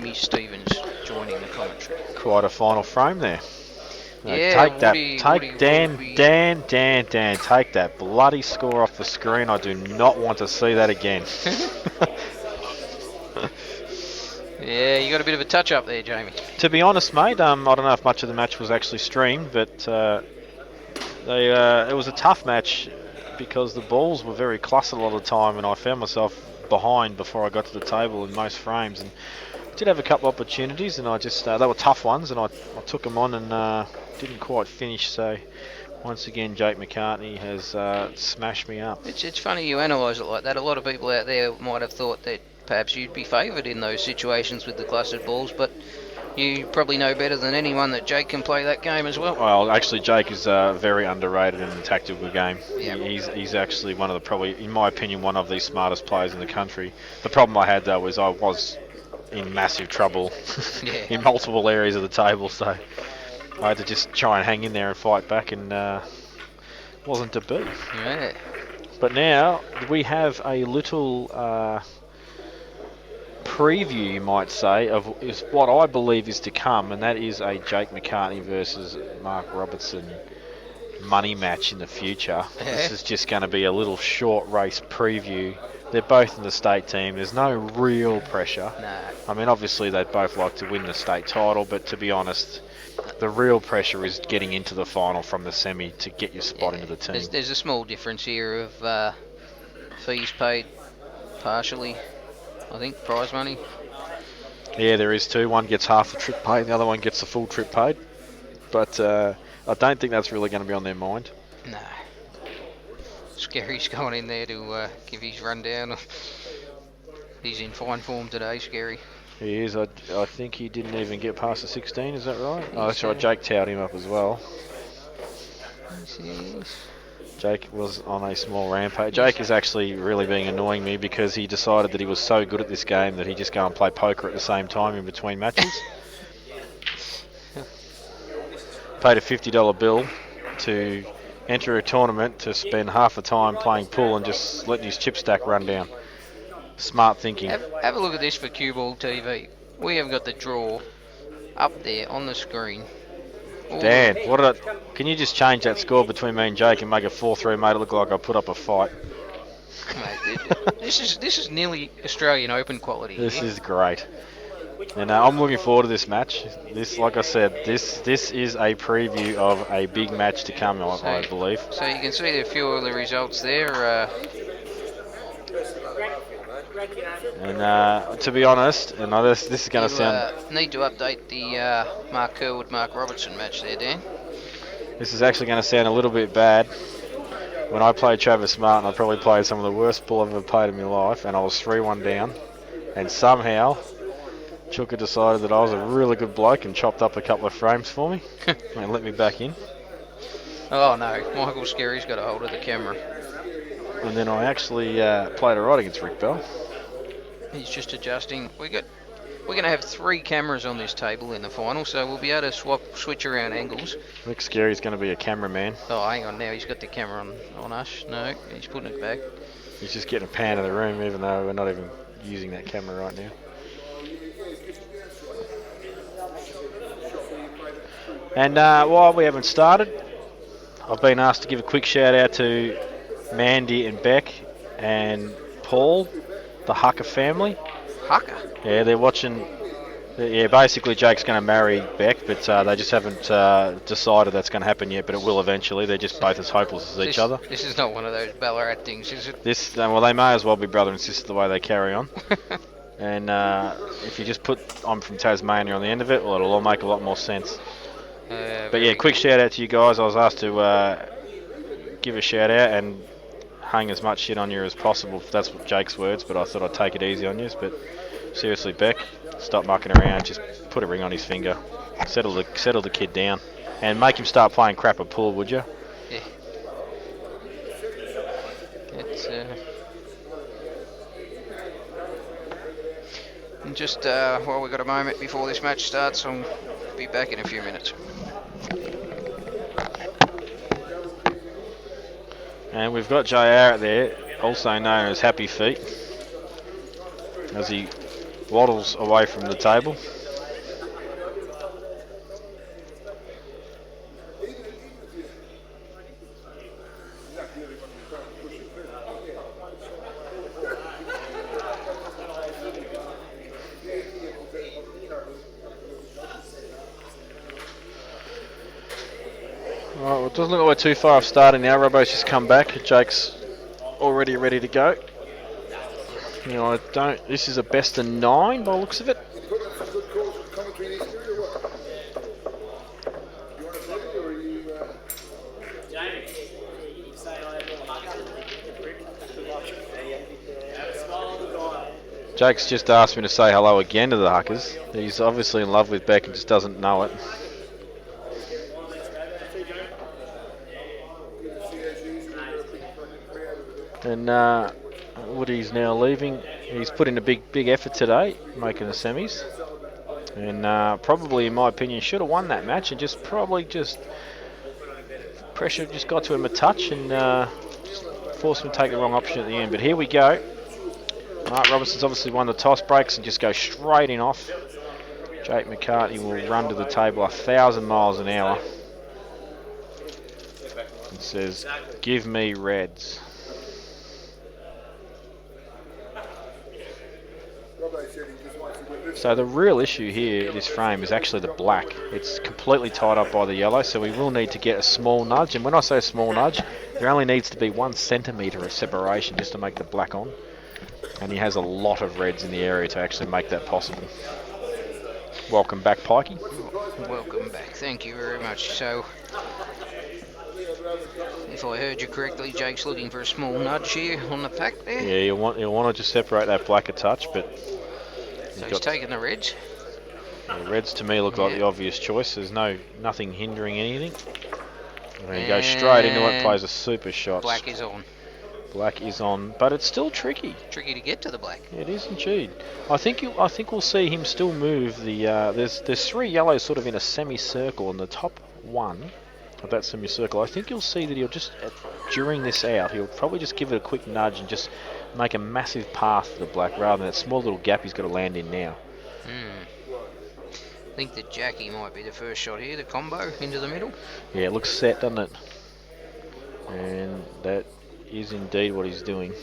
Jamie Stevens joining the commentary. Quite a final frame there. Yeah, take that. Take Dan, take that bloody score off the screen. I do not want to see that again. Yeah, you got a bit of a touch up there, Jamie. To be honest, mate, I don't know if much of the match was actually streamed, but it was a tough match because the balls were very clustered a lot of the time, and I found myself behind before I got to the table in most frames. And I did have a couple of opportunities, and I just they were tough ones, and I took them on and didn't quite finish. So once again, Jake McCartney has smashed me up. It's funny you analyse it like that. A lot of people out there might have thought that perhaps you'd be favoured in those situations with the clustered balls, but you probably know better than anyone that Jake can play that game as well. Well, actually, Jake is very underrated in the tactical game. Yep. He's actually one of the, probably, in my opinion, one of the smartest players in the country. The problem I had, though, was I was in massive trouble in multiple areas of the table, so I had to just try and hang in there and fight back, and wasn't to be. Yeah. But now we have a little preview, you might say, of is what I believe is to come, and that is a Jake McCartney versus Marc Robertson money match in the future. Yeah. This is just going to be a little short race preview. They're both in the state team. There's no real pressure. No. I mean, obviously they'd both like to win the state title, but to be honest, the real pressure is getting into the final from the semi to get your spot into the team. There's a small difference here of fees paid partially, I think, prize money. Yeah, there is too. One gets half the trip paid, the other one gets the full trip paid. But I don't think that's really going to be on their mind. No. Scary's going in there to give his rundown. He's in fine form today, Scary. He is. I think he didn't even get past the 16, is that right? Oh, that's right. Jake towed him up as well. Jake was on a small rampage. Jake is actually really being annoying me because he decided that he was so good at this game that he just go and play poker at the same time in between matches. Paid a $50 bill to enter a tournament to spend half the time playing pool and just letting his chip stack run down. Smart thinking. Have a look at this for CueballTV. We have got the draw up there on the screen. Dan, can you just change that score between me and Jake and make it 4-3, mate? It look like I put up a fight. Mate, this is nearly Australian Open quality. This is great. And I'm looking forward to this match. This, like I said, this is a preview of a big match to come, I believe. So you can see a few of the results there. And to be honest, and this is going to sound... need to update the Marc Kerwood-Marc Robertson match there, Dan. This is actually going to sound a little bit bad. When I played Travis Martin, I probably played some of the worst pool I've ever played in my life, and I was 3-1 down. And somehow, Chuka decided that I was a really good bloke and chopped up a couple of frames for me and let me back in. Oh no, Michael Scary's got a hold of the camera. And then I actually played a right against Rick Bell. He's just adjusting. We're going to have 3 cameras on this table in the final, so we'll be able to switch around angles. Rick Scary's going to be a cameraman. Oh, hang on now. He's got the camera on us. No, he's putting it back. He's just getting a pan of the room, even though we're not even using that camera right now. And while we haven't started, I've been asked to give a quick shout out to Mandy and Beck and Paul, the Hucker family. Hucker? Yeah, they're watching. Yeah, basically Jake's going to marry Beck, but they just haven't decided that's going to happen yet, but it will eventually. They're just both as hopeless as each other. This is not one of those Ballarat things, is it? Well, they may as well be brother and sister the way they carry on. And if you just put I'm from Tasmania on the end of it, well, it'll all make a lot more sense. But yeah, quick shout out to you guys. I was asked to give a shout out and hang as much shit on you as possible, if that's what Jake's words, but I thought I'd take it easy on you. But seriously, Beck, stop mucking around. Just put a ring on his finger. Settle the kid down. And make him start playing crap at pool, would you? Yeah. It's and just while we've got a moment before this match starts, I'll be back in a few minutes. And we've got JR out there, also known as Happy Feet, as he waddles away from the table. Right, well, it doesn't look like we're too far off starting now. Robbo's just come back. Jake's already ready to go. You know, this is a best of 9 by the looks of it. Jake's just asked me to say hello again to the Huckers. He's obviously in love with Beck and just doesn't know it. And Woody's now leaving. He's put in a big effort today, making the semis. And probably, in my opinion, should have won that match and pressure just got to him a touch and forced him to take the wrong option at the end. But here we go. Marc Robertson's obviously won the toss breaks and just goes straight in off. Jake McCartney will run to the table 1,000 miles an hour. It says, "Give me reds." So the real issue here, this frame, is actually the black. It's completely tied up by the yellow, so we will need to get a small nudge. And when I say a small nudge, there only needs to be 1 centimetre of separation just to make the black on. And he has a lot of reds in the area to actually make that possible. Welcome back, Pikey. Welcome back. Thank you very much. So, if I heard you correctly, Jake's looking for a small nudge here on the pack there. Yeah, you'll want to just separate that black a touch, but so he's taking the reds. The reds to me look like the obvious choice. There's nothing hindering anything. And he goes straight into it, plays a super shot. Black is on. Black is on, but it's still tricky. Tricky to get to the black. It is indeed. I think we'll see him still move the. There's 3 yellows sort of in a semicircle, and the top one of that semicircle. I think you'll see that he'll just during this out, he'll probably just give it a quick nudge and just make a massive path to the black rather than that small little gap he's got to land in now. I think that Jackie might be the first shot here, the combo into the middle. Yeah, it looks set, doesn't it? And that is indeed what he's doing.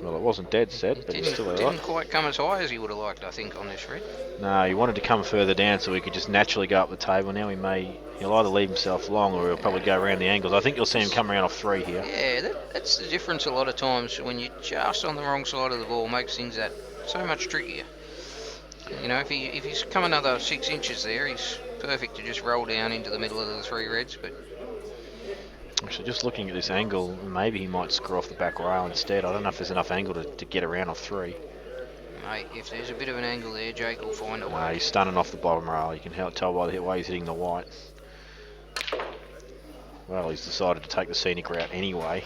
Well, it wasn't dead set, but it's still alright. Didn't quite come as high as he would have liked, I think, on this red. No, he wanted to come further down so he could just naturally go up the table. Now he'll either leave himself long or he'll probably go around the angles. I think you'll see him come around off 3 here. Yeah, that's the difference a lot of times when you're just on the wrong side of the ball, makes things that so much trickier. You know, if he's come another 6 inches there, he's perfect to just roll down into the middle of the 3 reds, but... Actually, just looking at this angle, maybe he might screw off the back rail instead. I don't know if there's enough angle to get around off 3. Mate, if there's a bit of an angle there, Jake will find a way. No, he's stunning off the bottom rail. You can tell by the way he's hitting the white. Well, he's decided to take the scenic route anyway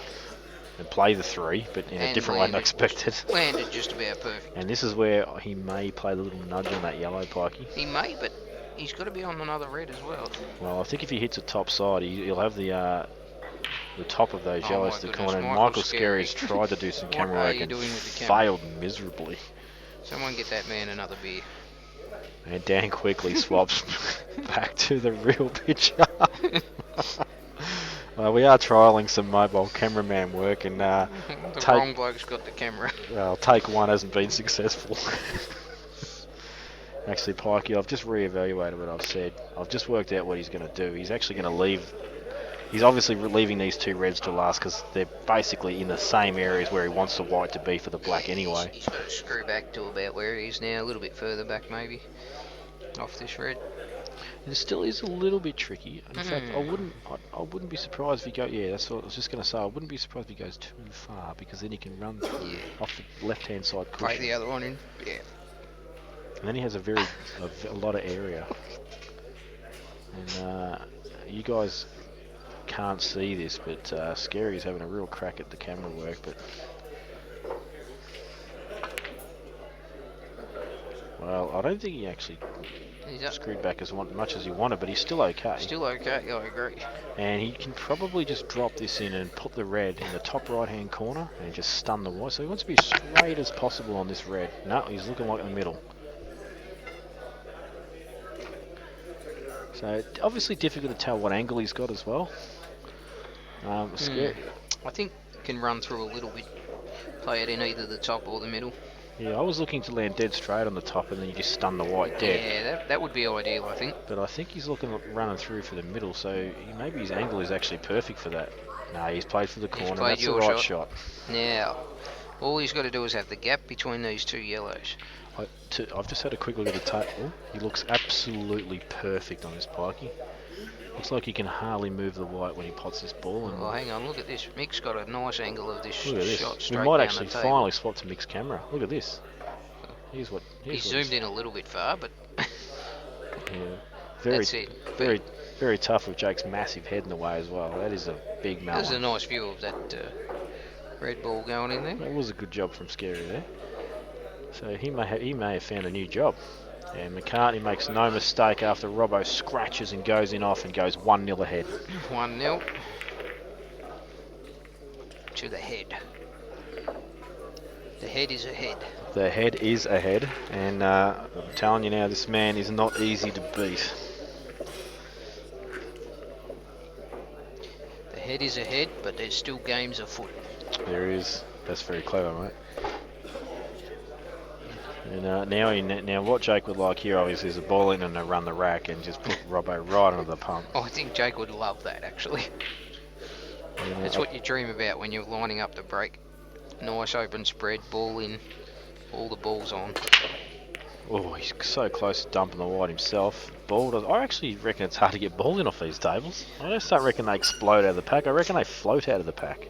and play the 3, but in a different way than expected. Landed just about perfect. And this is where he may play the little nudge on that yellow, Pikey. He may, but he's got to be on another red as well. Well, I think if he hits a top side, he'll have the top of those yellows to come on. And Michael Scary's tried to do some camera work and failed miserably. Someone get that man another beer. And Dan quickly swaps back to the real picture. Well, we are trialling some mobile cameraman work, and the wrong bloke's got the camera. Well, take 1 hasn't been successful. Actually, Pikey, I've just re-evaluated what I've said. I've just worked out what he's going to do. He's actually going to leave. He's obviously leaving these 2 reds to last because they're basically in the same areas where he wants the white to be for the black anyway. He's got to screw back to about where he is now, a little bit further back maybe, off this red. It still is a little bit tricky. In fact, I wouldn't be surprised if he goes. Yeah, that's what I was just going to say. I wouldn't be surprised if he goes too far because then he can run through off the left-hand side cushion. Play the other one in. Yeah. And then he has a lot of area. And you guys can't see this, but Scary's having a real crack at the camera work. But Well, I don't think he actually screwed back as much as he wanted, but he's still okay. Still okay, I agree. And he can probably just drop this in and put the red in the top right-hand corner and just stun the white. So he wants to be as straight as possible on this red. No, he's looking like in the middle. So obviously difficult to tell what angle he's got as well. Scary. I think can run through a little bit, play it in either the top or the middle. Yeah, I was looking to land dead straight on the top and then you just stun the white dead. Yeah, that would be ideal, I think. But I think he's running through for the middle, so maybe his angle is actually perfect for that. No, he's played for the corner. That's the right shot. Now, all he's got to do is have the gap between these two yellows. I've just had a quick look at the table. He looks absolutely perfect on this Pikey. Looks like he can hardly move the white when he pots this ball. Oh, hang on, look at this. Mick's got a nice angle of this look at this. shot straight We might down actually the table. finally swap to Mick's camera. Look at this. He's zoomed in a little bit far, but yeah, that's it. Very tough with Jake's massive head in the way as well. That is a big melon. There's a nice view of that red ball going in there. That was a good job from Scary there. So he may have found a new job. And McCartney makes no mistake after Robbo scratches and goes in off and goes 1-0 ahead. 1-0 to the head. The head is ahead. The head is ahead, and I'm telling you now, this man is not easy to beat. The head is ahead, but there's still games afoot. There is. That's very clever, mate. And now what Jake would like here obviously is a ball in and a run the rack and just put Robbo right under the pump. Oh, I think Jake would love that actually. That's what you dream about when you're lining up to break. Nice open spread, ball in, all the balls on. Oh, he's so close to dumping the white himself. I actually reckon it's hard to get balls in off these tables. I just don't reckon they explode out of the pack. I reckon they float out of the pack.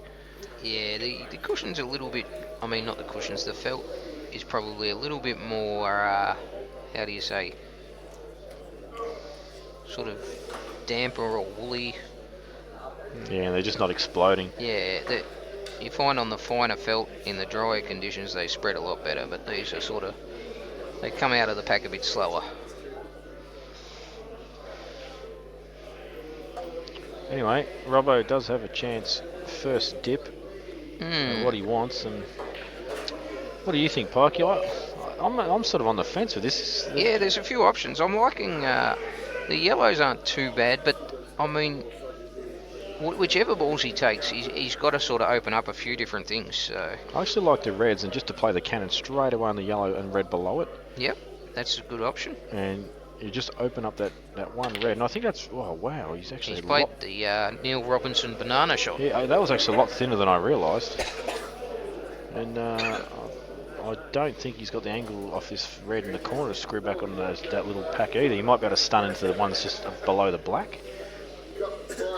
Yeah, the cushion's a little bit, I mean not the cushions, the felt is probably a little bit more, how do you say, sort of damper or woolly. Yeah, they're just not exploding. Yeah, you find on the finer felt in the drier conditions they spread a lot better, but these are sort of, they come out of the pack a bit slower. Anyway, Robbo does have a chance first dip at what he wants. And what do you think, Pike? I'm sort of on the fence with this. Yeah, there's a few options. I'm liking the yellows aren't too bad, but I mean, whichever balls he takes, he's got to sort of open up a few different things. So I actually like the reds, and just to play the cannon straight away on the yellow and red below it. Yep, that's a good option. And you just open up that one red, and I think that's, oh wow, he's played the Neil Robertson banana shot. Yeah, that was actually a lot thinner than I realised. And I don't think he's got the angle off this red in the corner to screw back on that little pack either. He might be able to stun into the ones just below the black,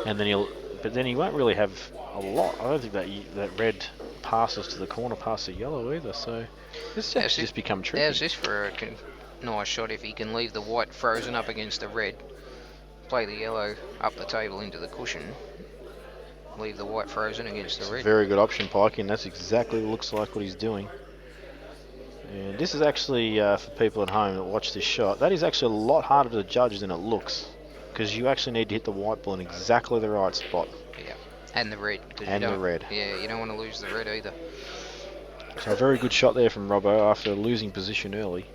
and then he won't really have a lot. I don't think that red passes to the corner past the yellow either. So this has just become tricky. How's this for a nice shot if he can leave the white frozen up against the red, play the yellow up the table into the cushion, leave the white frozen against the red. Very good option, Pike, and that's exactly looks like what he's doing. And this is actually, for people at home that watch this shot, that is actually a lot harder to judge than it looks, because you actually need to hit the white ball in exactly the right spot. Yeah, and the red. And the red. Yeah, you don't want to lose the red either. So a very good shot there from Robbo after losing position early.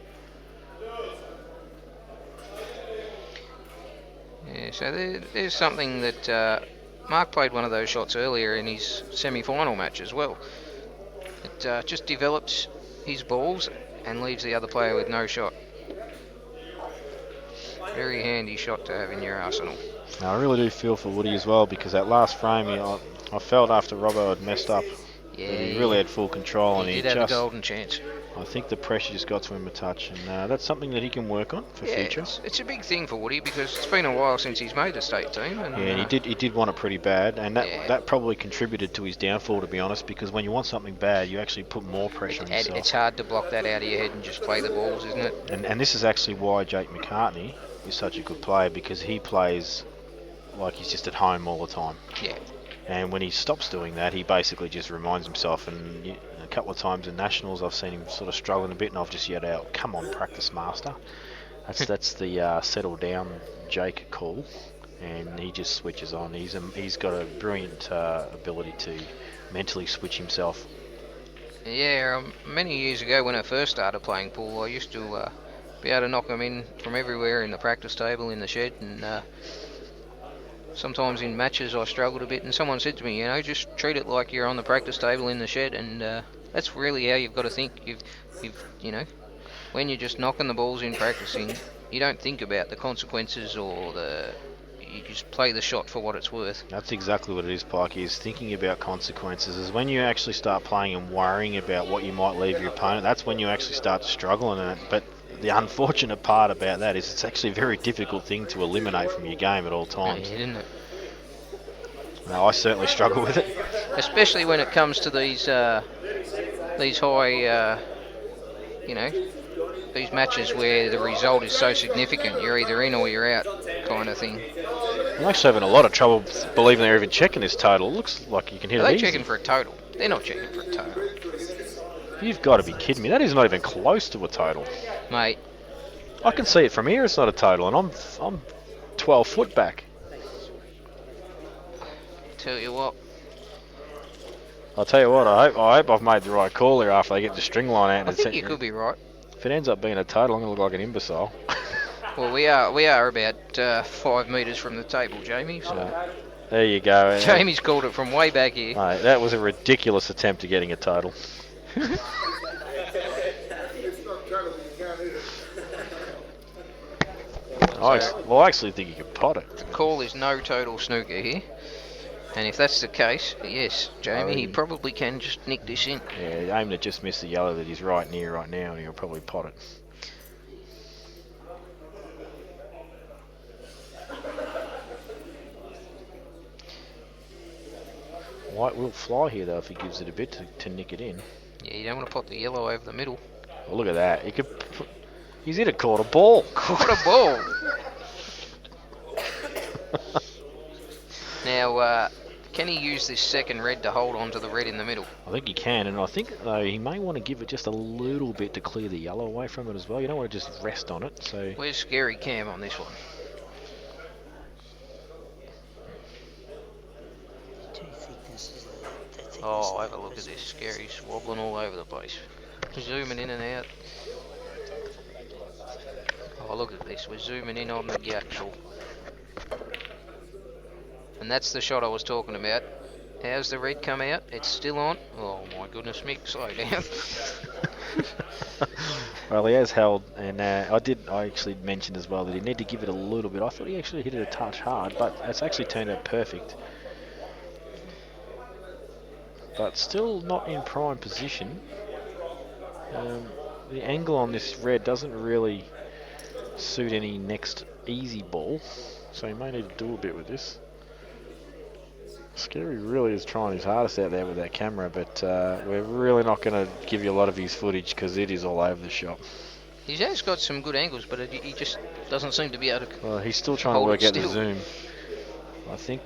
Yeah, so there's something that Marc played one of those shots earlier in his semi-final match as well. It just develops his balls and leaves the other player with no shot. Very handy shot to have in your arsenal. Now, I really do feel for Woody as well, because that last frame, I felt after Robbo had messed up, that he really had full control. He did have a golden chance. I think the pressure just got to him a touch, and that's something that he can work on for future. It's a big thing for Woody, because it's been a while since he's made the state team. And he did want it pretty bad, and that probably contributed to his downfall, to be honest, because when you want something bad, you actually put more pressure on yourself. It's hard to block that out of your head and just play the balls, isn't it? And this is actually why Jake McCartney is such a good player, because he plays like he's just at home all the time. Yeah. And when he stops doing that, he basically just reminds himself and couple of times in Nationals I've seen him sort of struggling a bit, and I've just yelled out, "Come on, practice master." That's the settle down Jake call, and he just switches on. He's got a brilliant ability to mentally switch himself. Yeah, many years ago when I first started playing pool, I used to be able to knock them in from everywhere in the practice table, in the shed, and sometimes in matches I struggled a bit, and someone said to me, just treat it like you're on the practice table in the shed, and that's really how you've got to think. When you're just knocking the balls in practicing, you don't think about the consequences you just play the shot for what it's worth. That's exactly what it is, Pike. Is thinking about consequences. Is when you actually start playing and worrying about what you might leave your opponent, that's when you actually start to struggle in it. But the unfortunate part about that is it's actually a very difficult thing to eliminate from your game at all times. Yeah, isn't it? No, I certainly struggle with it. Especially when it comes to these high, these matches where the result is so significant, you're either in or you're out kind of thing. I'm actually having a lot of trouble believing they're even checking this total. It looks like you can hit it easy. Are they checking for a total? They're not checking for a total. You've got to be kidding me. That is not even close to a total. Mate. I can see it from here, it's not a total, and I'm 12 foot back. Tell you what. I'll tell you what, I hope I've made the right call there after they get the string line out. I think you could be right. If it ends up being a total, I'm going to look like an imbecile. Well, we are about 5 metres from the table, Jamie. So. There you go. Jamie's called it from way back here. Mate, that was a ridiculous attempt at getting a total. I actually think you could pot it. The call is no total snooker here. And if that's the case, yes, Jamie, he probably can just nick this in. Yeah, aim to just miss the yellow that he's right near right now, and he'll probably pot it. White will fly here, though, if he gives it a bit to nick it in. Yeah, you don't want to pot the yellow over the middle. Well, look at that. He's hit a quarter ball. Quarter ball. Now, can he use this second red to hold on to the red in the middle? I think he can, and I think, though, he may want to give it just a little bit to clear the yellow away from it as well. You don't want to just rest on it. So where's Scary Cam on this one? Oh, have a look at this. Scary's wobbling all over the place. Zooming in and out. Oh, look at this. We're zooming in on the actual. And that's the shot I was talking about. How's the red come out? It's still on. Oh my goodness, Mick, slow down. Well, he has held, and I actually mentioned as well that he needed to give it a little bit. I thought he actually hit it a touch hard, but it's actually turned out perfect. But still not in prime position. The angle on this red doesn't really suit any next easy ball, so he may need to do a bit with this. Scary really is trying his hardest out there with that camera, but we're really not going to give you a lot of his footage because it is all over the shop. He has got some good angles, but he just doesn't seem to be able to. Well, he's still trying to work out the zoom. I think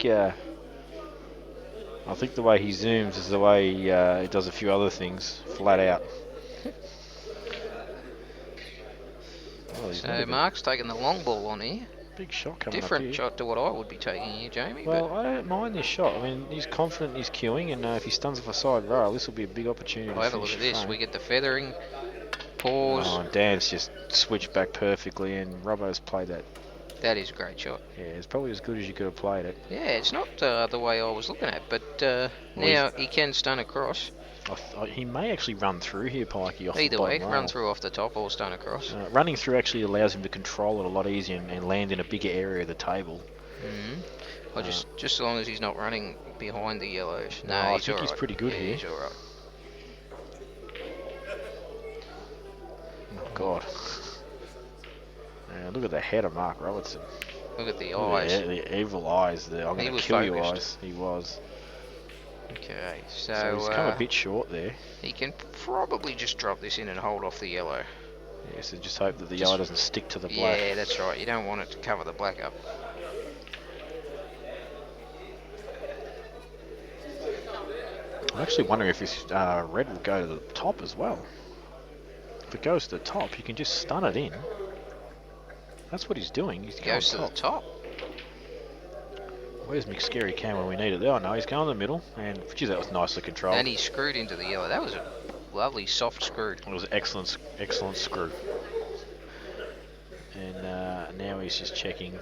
the way he zooms is the way he does a few other things, flat out. Oh, so Marc's taking the long ball on here. Big shot coming Different up here. Shot to what I would be taking here, Jamie. Well, I don't mind this shot. I mean, he's confident in his queuing, and if he stuns off a side rail, this will be a big opportunity. Well, have a look at this. We get the feathering, pause. Oh, and Dan's just switched back perfectly, and Robbo's played that. That is a great shot. Yeah, it's probably as good as you could have played it. Yeah, it's not the way I was looking at, but now he can stun across. He may actually run through here, Pikey, off Either the way, bottom run rail. through off the top or stun across. Running through actually allows him to control it a lot easier and land in a bigger area of the table. Well, just as long as he's not running behind the yellows. No, I he's think he's pretty good here. He's all right. Oh, God. Look at the head of Marc Robertson. Look at the eyes. The evil eyes. I'm going to kill you eyes. He was. Okay, so he's come a bit short there. He can probably just drop this in and hold off the yellow. Yeah, so just hope that the yellow doesn't stick to the black. Yeah, that's right. You don't want it to cover the black up. I'm actually wondering if this red will go to the top as well. If it goes to the top, you can just stun it in. That's what he's doing. He's going Goes to the top. Where's McScary Cam when we need it? Oh no, he's going in the middle, and geez, that was nicely controlled. And he screwed into the yellow. That was a lovely soft screw. It was an excellent screw. And now he's just checking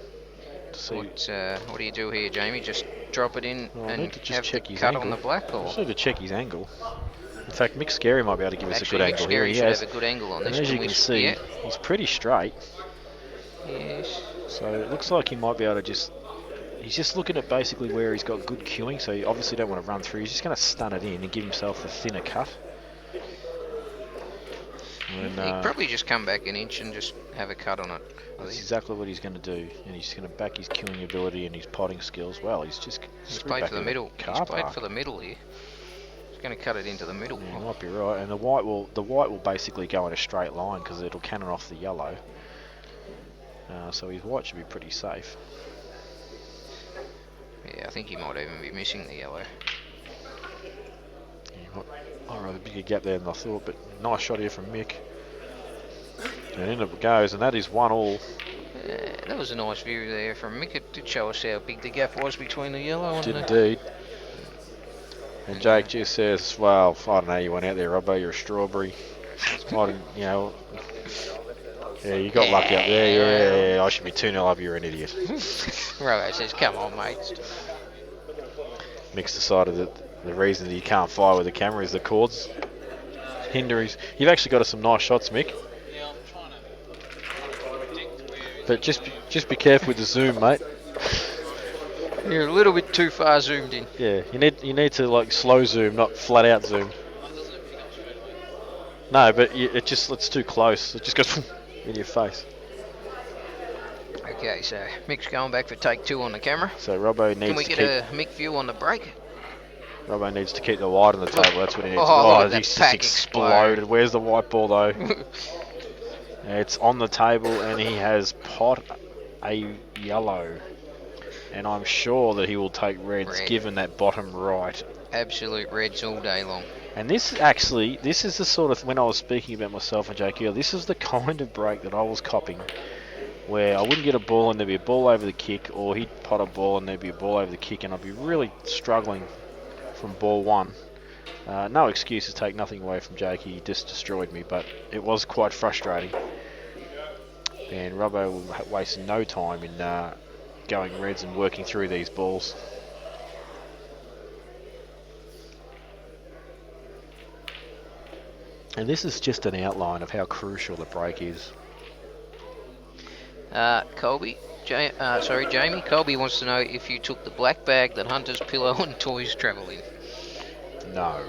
to see. What do you do here, Jamie? Just drop it in and just have check the his cut angle. on the black, or Just need to check his angle. In fact, Mick might be able to give us a good angle here. He should have a good angle on this. And as you can see, he's pretty straight. Yes. So it looks like he might be able to just. He's just looking at basically where he's got good queuing, so you obviously don't want to run through. He's just going to stun it in and give himself a thinner cut. And, he'd probably just come back an inch and just have a cut on it. That's exactly what he's going to do, and he's going to back his queuing ability and his potting skills well. He's just played for the middle. He's played for the middle here. He's going to cut it into the middle. Yeah, might be right. And the white will basically go in a straight line because it'll cannon off the yellow. So his white should be pretty safe. Yeah, I think he might even be missing the yellow. I'd rather bigger gap there than I thought, but nice shot here from Mick. And in it goes, and that is 1-all. That was a nice view there from Mick. It did show us how big the gap was between the yellow and the... Indeed. And Jake just says, well, I don't know, you went out there, Robbo, you're a strawberry. Yeah, you got lucky up there. Yeah, I should be 2-0 up, you're an idiot. Robbo says, come on, mate. Mick's decided that the reason that you can't fire with the camera is the cords hinder. You've actually got some nice shots, Mick. Yeah, I'm trying to predict where. But just be careful with the zoom, mate. You're a little bit too far zoomed in. Yeah, you need to like slow zoom, not flat out zoom. No, but it's too close. It just goes in your face. Okay, so Mick's going back for take 2 on the camera. So Robbo needs to Can we get a Mick view on the break? Robbo needs to keep the white on the table. That's what he needs. He's just exploded. Where's the white ball though? It's on the table, and he has pot a yellow. And I'm sure that he will take reds, given that bottom right. Absolute reds all day long. And this is the sort of, when I was speaking about myself and Jake earlier, this is the kind of break that I was copying, where I wouldn't get a ball and there'd be a ball over the kick, or he'd pot a ball and there'd be a ball over the kick, and I'd be really struggling from ball 1. No excuses, take nothing away from Jake, he just destroyed me, but it was quite frustrating. And Robbo wasted no time in going reds and working through these balls. And this is just an outline of how crucial the break is. Jamie, Colby wants to know if you took the black bag that Hunter's pillow and toys travel in. No,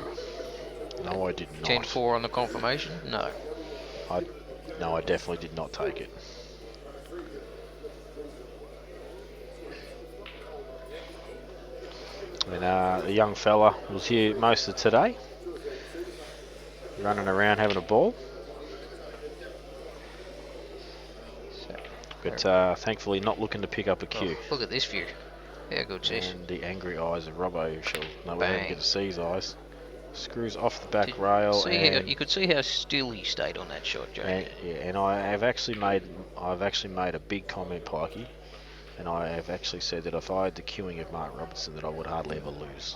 I did not. 10-4 on the confirmation? No. I definitely did not take it. And the young fella was here most of today, running around having a ball. But thankfully not looking to pick up a cue. Look at this view. Yeah, good sis. And the angry eyes of Robbo, shall no way to get to see his eyes. Screws off the back rail. You could see how still he stayed on that shot, Joe. And I've actually made a big comment, Pikey. And I have actually said that if I had the queuing of Marc Robertson, that I would hardly ever lose.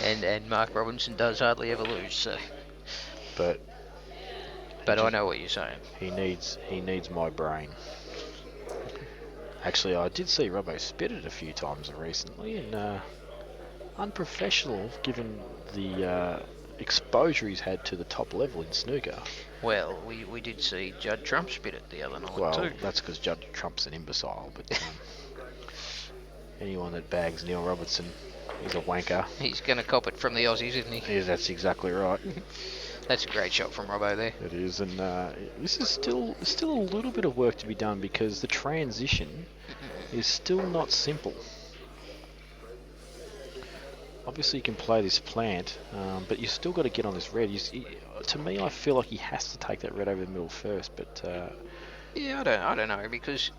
and Marc Robertson does hardly ever lose, so. But I know what you're saying. He needs my brain. Actually, I did see Robbo spit it a few times recently, and unprofessional given the exposure he's had to the top level in snooker. Well, we did see Judd Trump spit it the other night too. Well, that's because Judd Trump's an imbecile, but anyone that bags Neil Robertson is a wanker. He's going to cop it from the Aussies, isn't he? Yeah, that's exactly right. That's a great shot from Robbo there. It is, and this is still a little bit of work to be done because the transition is still not simple. Obviously, you can play this plant, but you still got to get on this red. To me, I feel like he has to take that red over the middle first, but yeah, I don't know because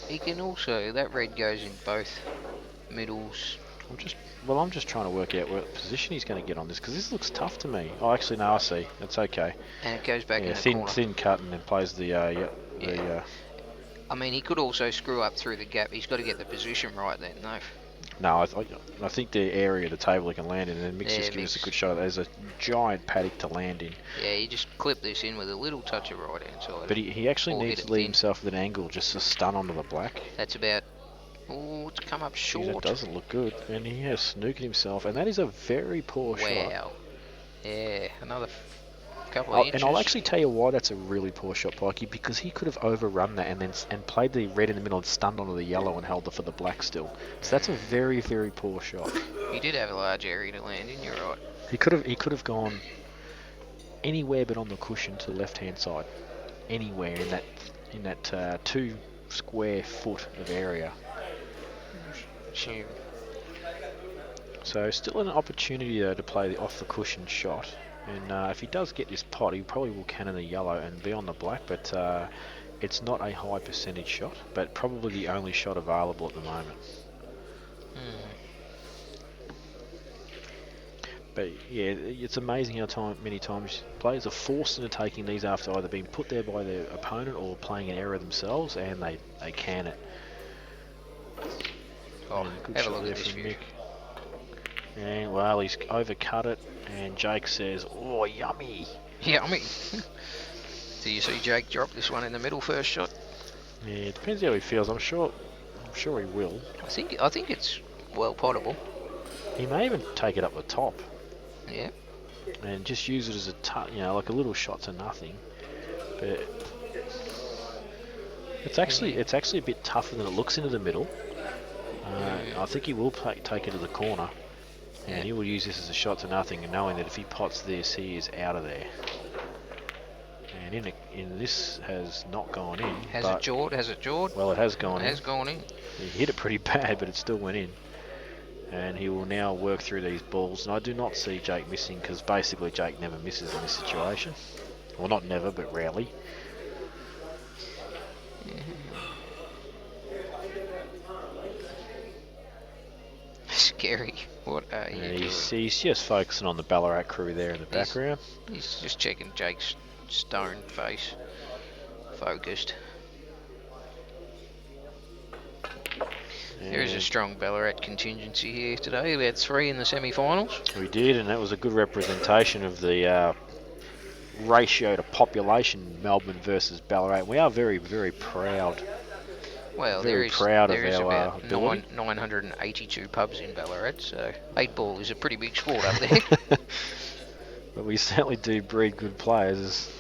he can also, that red goes in both middles. I'm just trying to work out what position he's going to get on this, because this looks tough to me. Oh, actually, no, I see. It's okay. And it goes back in the thin, corner. thin cut, and then plays the I mean, he could also screw up through the gap. He's got to get the position right then, though. No, I think the area of the table he can land in, and Mick's just giving us a good shot. There's a giant paddock to land in. Yeah, you just clip this in with a little touch of right hand side. But he actually Or needs hit to it leave thin. himself with an angle just to stun onto the black. That's about... Oh, it's come up Geez, short. that doesn't look good. And he has snookered himself, and that is a very poor shot. Wow. Yeah, another couple of inches. And I'll actually tell you why that's a really poor shot, Pikey, because he could have overrun that and played the red in the middle and stunned onto the yellow and held it for the black still. So that's a very, very poor shot. He did have a large area to land in, you're right. He could have gone anywhere but on the cushion to the left hand side. Anywhere in that 2 square foot of area. So still an opportunity though to play the off the cushion shot, and if he does get this pot, he probably will cannon the yellow and be on the black, but it's not a high percentage shot, but probably the only shot available at the moment. But yeah, it's amazing how many times players are forced into taking these after either being put there by their opponent or playing an error themselves, and they can it. Oh, good have a shot look there at this from view. Mick. And well, he's overcut it, and Jake says, "Oh, yummy." Yummy. Do you see Jake drop this one in the middle first shot? Yeah, it depends how he feels. I'm sure he will. I think it's well potable. He may even take it up the top. Yeah. And just use it as like a little shot to nothing. But it's actually a bit tougher than it looks into the middle. I think he will take it to the corner, and he will use this as a shot to nothing, and knowing that if he pots this, he is out of there. And in this has not gone in. Has it jawed? Well, it has gone in. It has gone in. He hit it pretty bad, but it still went in. And he will now work through these balls, and I do not see Jake missing, because basically Jake never misses in this situation. Well, not never, but rarely. Scary. What are you doing? He's just focusing on the Ballarat crew there in the background. He's just checking Jake's stone face. Focused. There is a strong Ballarat contingency here today. We had 3 in the semi-finals. We did, and that was a good representation of the ratio to population, Melbourne versus Ballarat. We are very, very proud. Well, very proud of there is our about ability. 982 pubs in Ballarat, so 8 ball is a pretty big sport up there. But we certainly do breed good players.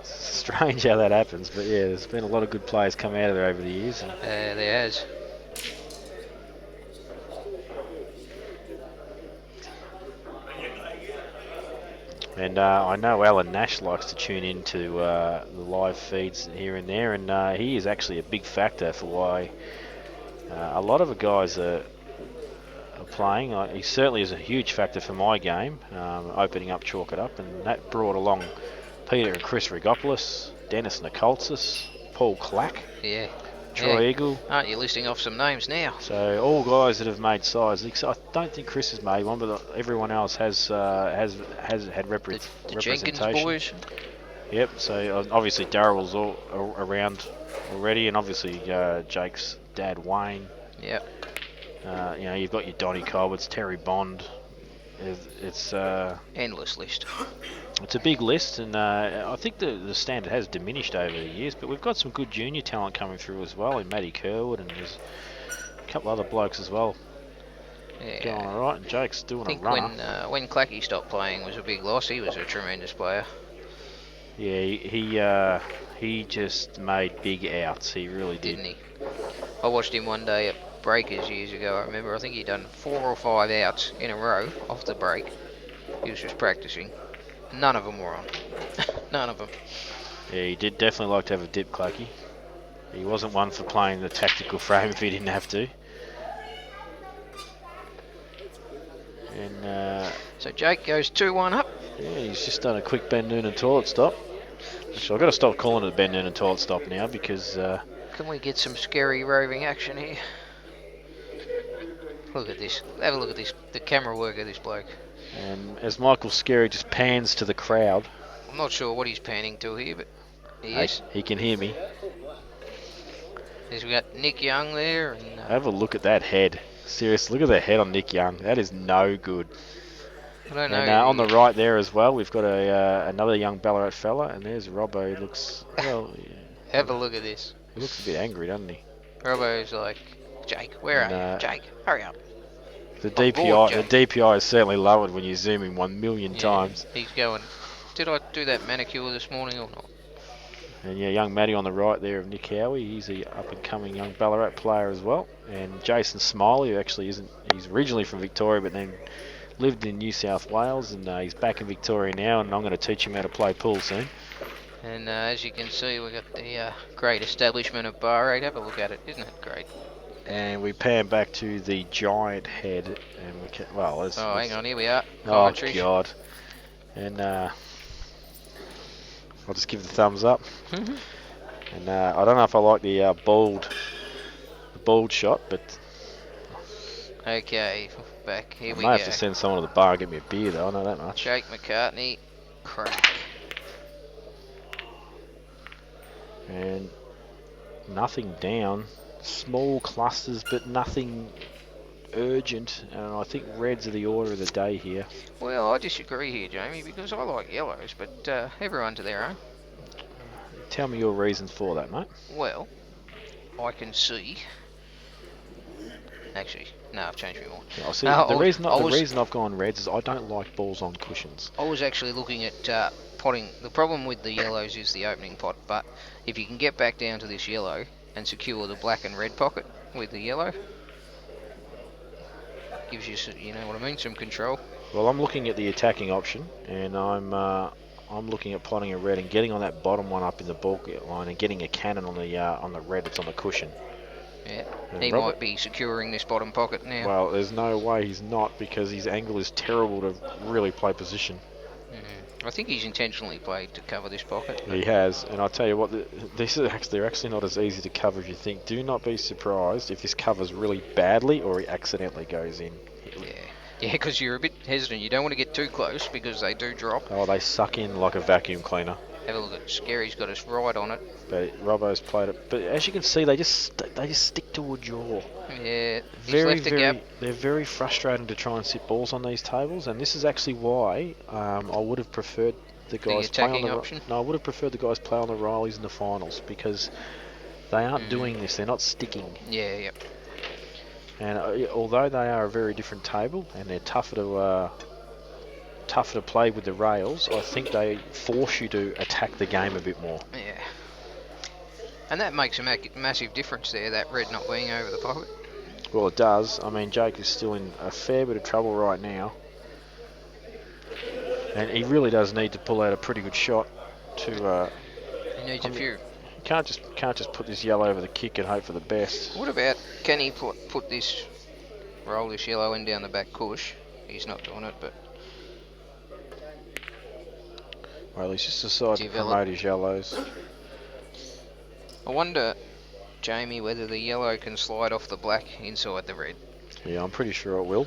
It's strange how that happens, but yeah, there's been a lot of good players come out of there over the years. There has. And I know Alan Nash likes to tune into the live feeds here and there, and he is actually a big factor for why a lot of the guys are playing. He certainly is a huge factor for my game, opening up Chalk It Up, and that brought along Peter and Chris Rigopoulos, Dennis Nicolsis, Paul Clack, Yeah. Troy Eagle. Aren't you listing off some names now? So all guys that have made sides. I don't think Chris has made one, but everyone else has had The representation. Jenkins boys. Yep. So obviously Darryl's all around already, and obviously Jake's dad Wayne. Yep. You've got your Donny Colberts, Terry Bond. It's Endless list. It's a big list, and I think the standard has diminished over the years, but we've got some good junior talent coming through as well, in Matty Kerwood, and there's a couple other blokes as well going all right, and Jake's doing I think a runner. when Clacky stopped playing was a big loss. He was a tremendous player. Yeah, he just made big outs, he really did. Didn't he? I watched him one day at Breakers years ago. I remember, I think he'd done 4 or 5 outs in a row off the break. He was just practicing. None of them were on. None of them. Yeah, he did definitely like to have a dip, Clacky. He wasn't one for playing the tactical frame if he didn't have to. And So Jake goes 2-1 up. yeah, he's just done a quick Ben Noonan toilet stop. Actually, I've got to stop calling it a Ben Noonan toilet stop now, because Can we get some scary roving action here? Look at this. Have a look at this. The camera work of this bloke. And as Michael Scarry just pans to the crowd, I'm not sure what he's panning to here, but he is. he can hear me. There's we got Nick Young there, and Have a look at that head. Seriously, look at the head on Nick Young. That is no good. I don't know. And on the right there as well, we've got another young Ballarat fella, and there's Robbo. He looks, well, Have a look at this. he looks a bit angry, doesn't he? Robbo's like, Jake, where are you? Jake, hurry up. The board, DPI is certainly lowered when you zoom in 1 million times. He's going, did I do that manicure this morning or not? And yeah, young Matty on the right there of Nick Howie, he's a up-and-coming young Ballarat player as well. And Jason Smiley, who actually isn't, he's originally from Victoria, but then lived in New South Wales, and he's back in Victoria now, and I'm going to teach him how to play pool soon. And as you can see, we've got the great establishment of Bar 8. Have a look at it, isn't it great? And we pan back to the giant head, and we can, well, hang on, here we are. Oh God! And I'll just give the thumbs up. And I don't know if I like the bald shot, but okay, back here we I may go. have to send someone to the bar and get me a beer, though. I know that much. Jake McCartney, crack. And nothing down. Small clusters, but nothing urgent. And I think reds are the order of the day here. Well, I disagree here, Jamie, because I like yellows, but everyone to their own. Tell me your reasons for that, mate. Well, I can see. Actually, no, I've changed my mind. I see. No, the reason I've gone reds is I don't like balls on cushions. I was actually looking at potting. The problem with the yellows is the opening pot, but if you can get back down to this yellow and secure the black and red pocket with the yellow, gives you, you know what I mean, some control. Well, I'm looking at the attacking option, and I'm looking at potting a red and getting on that bottom one up in the bulk line and getting a cannon on the red that's on the cushion. Yeah, and he might be securing this bottom pocket now. Well, there's no way he's not, because his angle is terrible to really play position. I think he's intentionally played to cover this pocket. He has, and I'll tell you what, they're actually not as easy to cover as you think. Do not be surprised if this covers really badly or he accidentally goes in. Yeah, because you're a bit hesitant. You don't want to get too close because they do drop. Oh, they suck in like a vacuum cleaner. Have a look at Scary's got us right on it. But Robbo's played it. But as you can see, they just stick to a jaw. Yeah, he's left a gap. They're very frustrating to try and sit balls on these tables, and this is actually why I would have preferred the guys play on the option. No, I would have preferred the guys play on the Rileys in the finals, because they aren't doing this. They're not sticking. Yeah, yep. And although they are a very different table and they're tougher to play with the rails, I think they force you to attack the game a bit more. Yeah. And that makes a massive difference there, that red not being over the pocket. Well, it does. I mean, Jake is still in a fair bit of trouble right now. And he really does need to pull out a pretty good shot to... he needs a few. Can't just put this yellow over the kick and hope for the best. What about, can he put this, roll this yellow in down the back cush? He's not doing it, but... Well, he's just decided to promote his yellows. I wonder, Jamie, whether the yellow can slide off the black inside the red. Yeah, I'm pretty sure it will.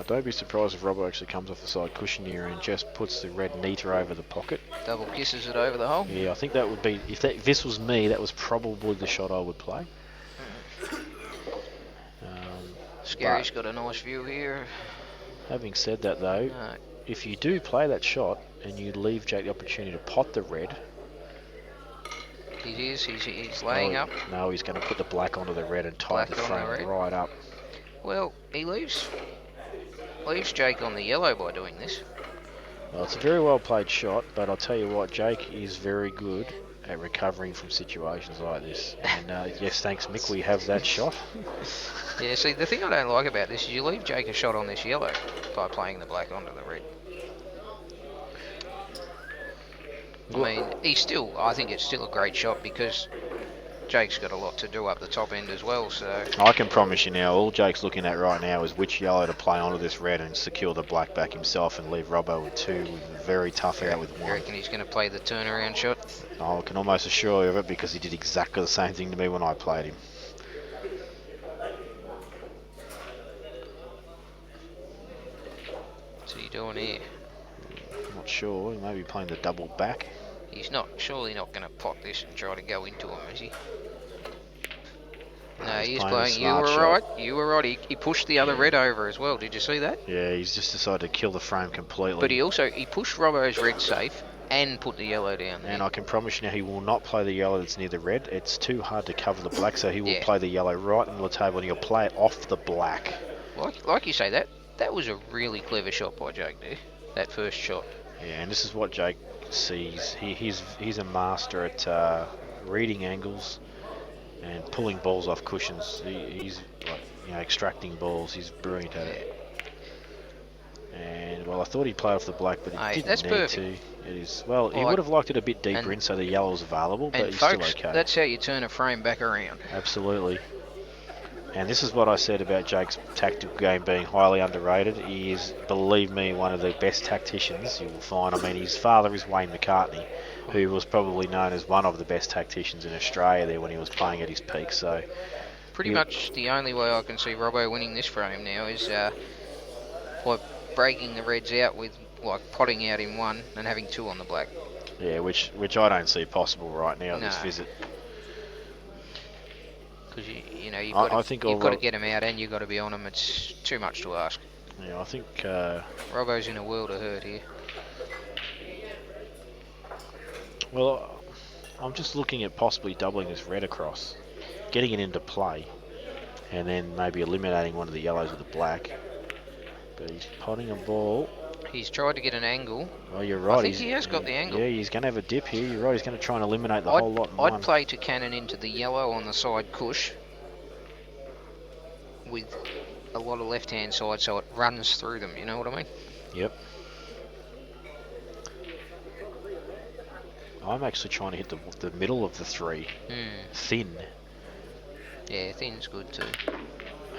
Don't be surprised if Robbo actually comes off the side cushion here and just puts the red neater over the pocket. Double kisses it over the hole? Yeah, I think that would be, if this was me, that was probably the shot I would play. Scary's got a nice view here. Having said that though, if you do play that shot and you leave Jake the opportunity to pot the red... He's laying up. No, he's going to put the black onto the red and tie the frame right up. Well, he leaves Jake on the yellow by doing this. Well, it's a very well played shot, but I'll tell you what, Jake is very good at recovering from situations like this. And yes, thanks Mick, we have that shot. Yeah, see, the thing I don't like about this is you leave Jake a shot on this yellow by playing the black onto the red. I mean, I think it's still a great shot because Jake's got a lot to do up the top end as well, so... I can promise you now, all Jake's looking at right now is which yellow to play onto this red and secure the black back himself and leave Robbo with two, with a very tough out with one. You reckon he's going to play the turnaround shot? I can almost assure you of it, because he did exactly the same thing to me when I played him. doing here? I'm not sure. He may be playing the double back. He's surely not going to pot this and try to go into him, is he? No, he's playing a playing. You smart were shot. right. You were right. He pushed the other red over as well. Did you see that? Yeah, he's just decided to kill the frame completely. But he pushed Robbo's red safe and put the yellow down there. And I can promise you now he will not play the yellow that's near the red. It's too hard to cover the black, so he will play the yellow right in the table and he'll play it off the black. Like you say, that was a really clever shot by Jake there. That first shot. Yeah, and this is what Jake sees. He's a master at reading angles and pulling balls off cushions. He's like, extracting balls. He's brilliant at it. And well, I thought he'd play off the black, but he didn't need perfect. to. It is he would have liked it a bit deeper in, so the yellow was available, but he's folks, still okay. That's how you turn a frame back around. Absolutely. And this is what I said about Jake's tactical game being highly underrated. He is, believe me, one of the best tacticians you will find. I mean, his father is Wayne McCartney, who was probably known as one of the best tacticians in Australia there when he was playing at his peak. So, pretty much the only way I can see Robbo winning this frame now is by breaking the reds out with potting out in one and having two on the black. Yeah, which I don't see possible right now at this visit. Because you've got to get him out and you've got to be on him. It's too much to ask. Yeah, I think Robbo's in a world of hurt here. Well, I'm just looking at possibly doubling this red across, getting it into play, and then maybe eliminating one of the yellows with the black. But he's potting a ball. He's tried to get an angle. Oh, you're right. I think he has got the angle. Yeah, he's going to have a dip here. You're right. He's going to try and eliminate the whole lot in one. I'd play to cannon into the yellow on the side cush with a lot of left-hand side so it runs through them. You know what I mean? Yep. I'm actually trying to hit the middle of the three. Thin. Yeah, thin's good too.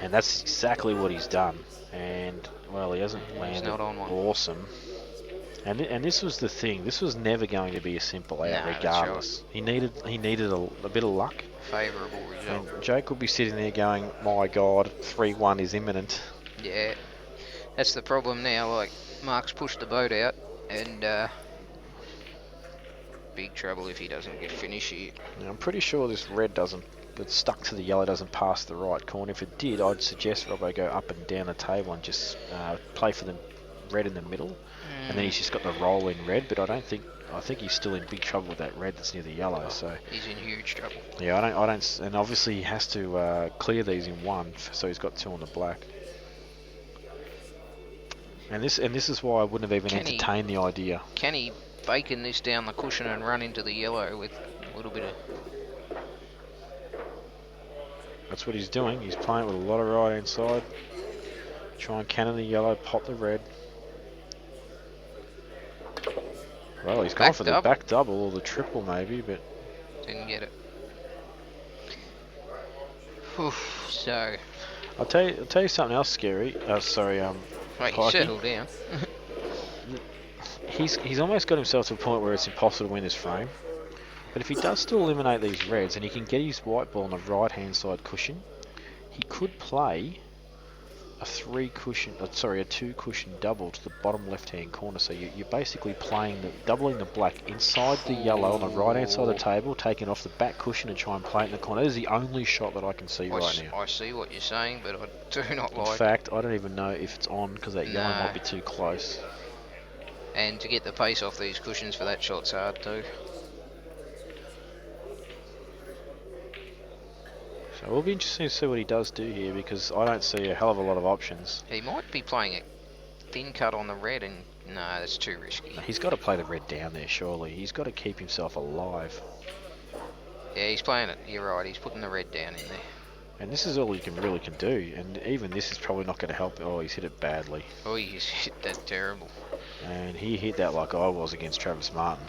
And that's exactly what he's done. And, well, he hasn't landed not on one. awesome. And this was the thing. This was never going to be a simple out, regardless. He needed a bit of luck. Favourable result. And Jake would be sitting there going, my God, 3-1 is imminent. Yeah, that's the problem now. Like, Marc's pushed the boat out, and big trouble if he doesn't get finish here. Now, I'm pretty sure this red that's stuck to the yellow doesn't pass the right corner. If it did, I'd suggest Robbo go up and down the table and just play for the red in the middle. And then he's just got the roll in red, but I think he's still in big trouble with that red that's near the yellow. So he's in huge trouble. Yeah, I don't, and obviously he has to clear these in one, so he's got two on the black. And this is why I wouldn't have even entertained the idea. Can he bacon this down the cushion and run into the yellow with a little bit of... That's what he's doing. He's playing with a lot of right hand side. Try and cannon the yellow, pop the red. Well, he's gone for the back double or the triple maybe, but... Didn't get it. Oof, so... I'll tell you something else scary. Wait, he settled down. He's almost got himself to a point where it's impossible to win this frame. But if he does still eliminate these reds and he can get his white ball on the right hand side cushion, he could play a two cushion double to the bottom left hand corner. So you're basically doubling the black inside the yellow on the right hand side of the table, taking off the back cushion and try and play it in the corner. That is the only shot that I can see right now. I see what you're saying, but I do not like it. In fact, I don't even know if it's on because that yellow might be too close. And to get the pace off these cushions for that shot's hard too. So it will be interesting to see what he does do here because I don't see a hell of a lot of options. He might be playing a thin cut on the red and no, that's too risky. He's got to play the red down there surely. He's got to keep himself alive. Yeah, he's playing it. You're right. He's putting the red down in there. And this is all he really can do. And even this is probably not going to help. Oh, he's hit it badly. Oh, he's hit that terrible. And he hit that like I was against Travis Martin.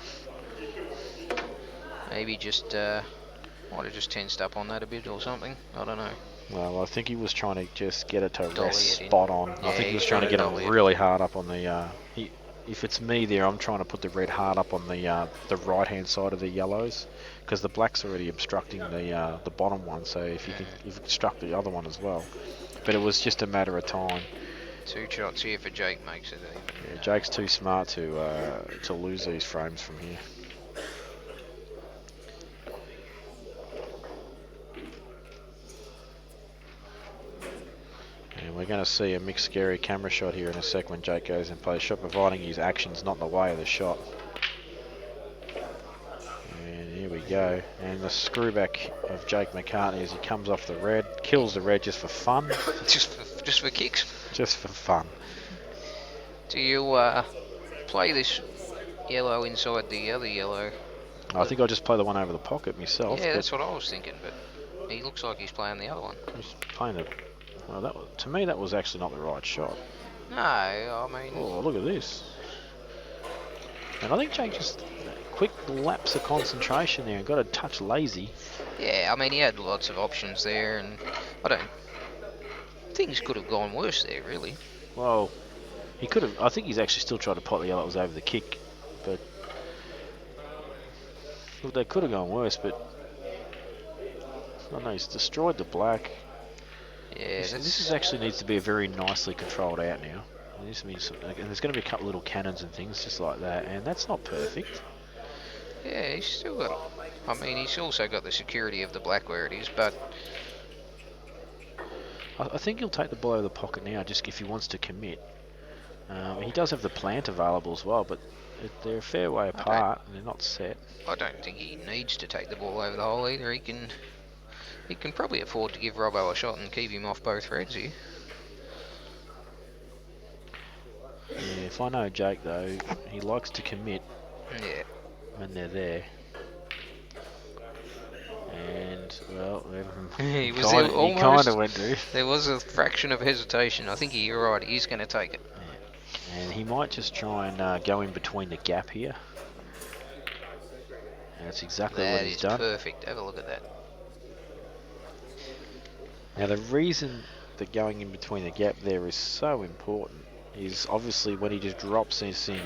Maybe just might have just tensed up on that a bit or something. I don't know. Well, I think he was trying to just get it to rest spot on. Yeah, I think he was trying to get it really hard up on the... if it's me there, I'm trying to put the red hard up on the right-hand side of the yellows because the black's already obstructing the bottom one, so if you can obstruct the other one as well. But it was just a matter of time. 2 shots here for Jake makes it even. Yeah, Jake's too smart to lose these frames from here. And we're going to see a mixed scary camera shot here in a sec when Jake goes and plays shot, providing his action's not in the way of the shot. And here we go. And the screwback of Jake McCartney as he comes off the red, kills the red just for fun. just for kicks. Just for fun. Do you play this yellow inside the other yellow? I think I'll just play the one over the pocket myself. Yeah, that's what I was thinking, but he looks like he's playing the other one. He's playing it. Well, to me, that was actually not the right shot. No, I mean... Oh, look at this. And I think Jake just quick lapse of concentration there and got a touch lazy. Yeah, I mean, he had lots of options there, and things could have gone worse there, really. Well, he could have. I think he's actually still tried to pot the yellow that was over the kick, but look, they could have gone worse. But I don't know, he's destroyed the black. Yeah, this actually needs to be a very nicely controlled out now. And this means, and there's going to be a couple of little cannons and things just like that, and that's not perfect. Yeah, he's still got. I mean, he's also got the security of the black where it is, but I think he'll take the ball out of the pocket now, just if he wants to commit. He does have the plant available as well, but they're a fair way apart and they're not set. I don't think he needs to take the ball over the hole either. He can probably afford to give Robbo a shot and keep him off both reds here. Yeah, if I know Jake though, he likes to commit. Yeah. When they're there. And well, he kind of went to. There was a fraction of hesitation. I think you're right. He's going to take it. Yeah. And he might just try and go in between the gap here. And that's exactly what he's done. That is perfect. Have a look at that. Now the reason that going in between the gap there is so important is obviously when he just drops this in,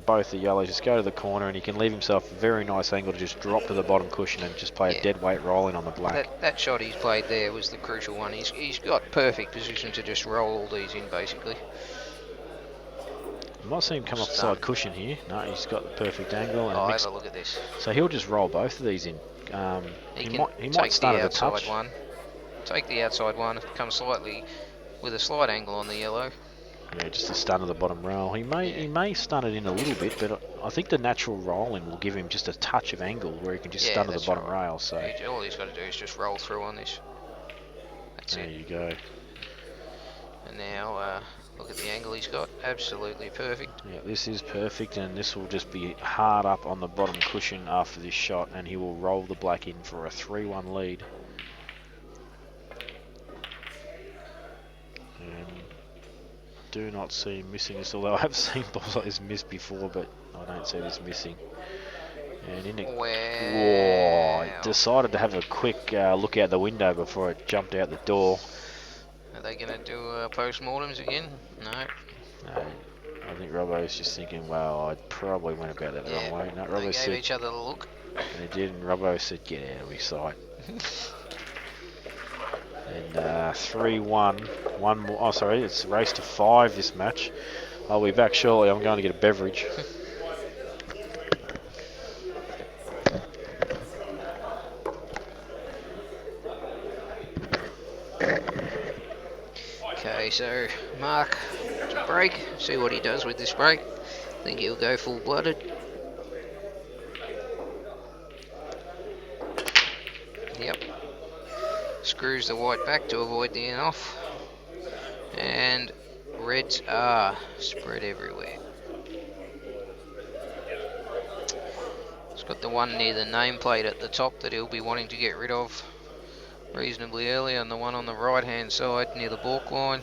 both the yellows just go to the corner and he can leave himself a very nice angle to just drop to the bottom cushion and just play a dead weight roll in on the black. That shot he's played there was the crucial one. He's got perfect position to just roll all these in basically. You might see him come off the side cushion here. No, he's got the perfect angle. And have a look at this. So he'll just roll both of these in. He might start at a touch. Take the outside one, come slightly with a slight angle on the yellow. Yeah, just a stun of the bottom rail. He may stun it in a little bit, but I think the natural rolling will give him just a touch of angle where he can just stun to the bottom rail. So all he's got to do is just roll through on this. That's there it. You go. And now look at the angle he's got. Absolutely perfect. Yeah, this is perfect, and this will just be hard up on the bottom cushion after this shot, and he will roll the black in for a 3-1 lead. Do not see him missing this, although I have seen balls like this missed before, but I don't see this missing. And in it, whoa, decided to have a quick look out the window before it jumped out the door. Are they going to do post-mortems again? No. I think Robbo's just thinking, well, I probably went about that the wrong way. No, Robbo they gave each other the look. And they did, and Robbo said, get out of his sight. And 3-1, one more. Oh, sorry, it's a race to 5 this match. I'll be back shortly. I'm going to get a beverage. Okay, so Marc, break. See what he does with this break. I think he'll go full-blooded. Yep. Screws the white back to avoid the in off, and reds are spread everywhere. It's got the one near the nameplate at the top that he'll be wanting to get rid of reasonably early, and the one on the right hand side near the balk line.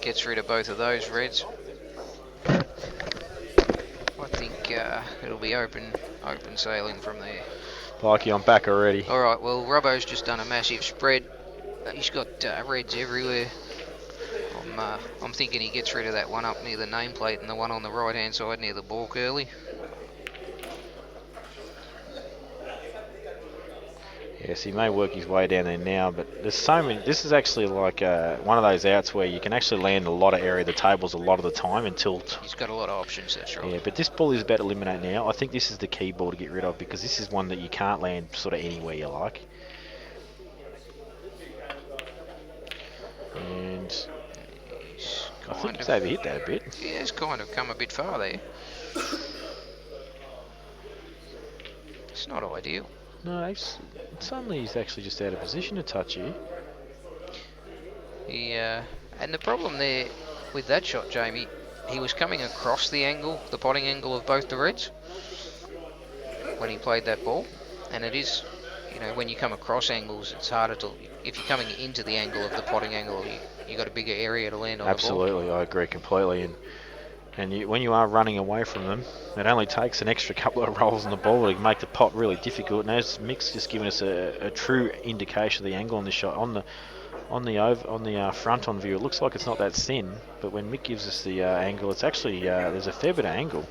Gets rid of both of those reds. I think it'll be open sailing from there. Pike, I'm back already. Alright, well, Robbo's just done a massive spread. He's got reds everywhere. I'm thinking he gets rid of that one up near the nameplate and the one on the right hand side near the balk early. Yes, he may work his way down there now, but there's so many. This is actually like one of those outs where you can actually land a lot of area of the tables a lot of the time until. He's got a lot of options, that's right. Yeah, but this ball is about to eliminate now. I think this is the key ball to get rid of because this is one that you can't land sort of anywhere you like. And I think he's overhit that a bit. He has kind of come a bit far there. It's not ideal. No, suddenly he's actually just out of position to touch you. And the problem there with that shot, Jamie, he was coming across the angle, the potting angle of both the reds when he played that ball. And it is, when you come across angles, it's harder to. If you're coming into the angle of the potting angle, you got a bigger area to land on the ball. Absolutely, I agree completely. And when you are running away from them, it only takes an extra couple of rolls on the ball to make the pot really difficult. And as Mick's just given us a true indication of the angle on this shot, on the front on view, it looks like it's not that thin. But when Mick gives us the angle, it's actually there's a fair bit of angle.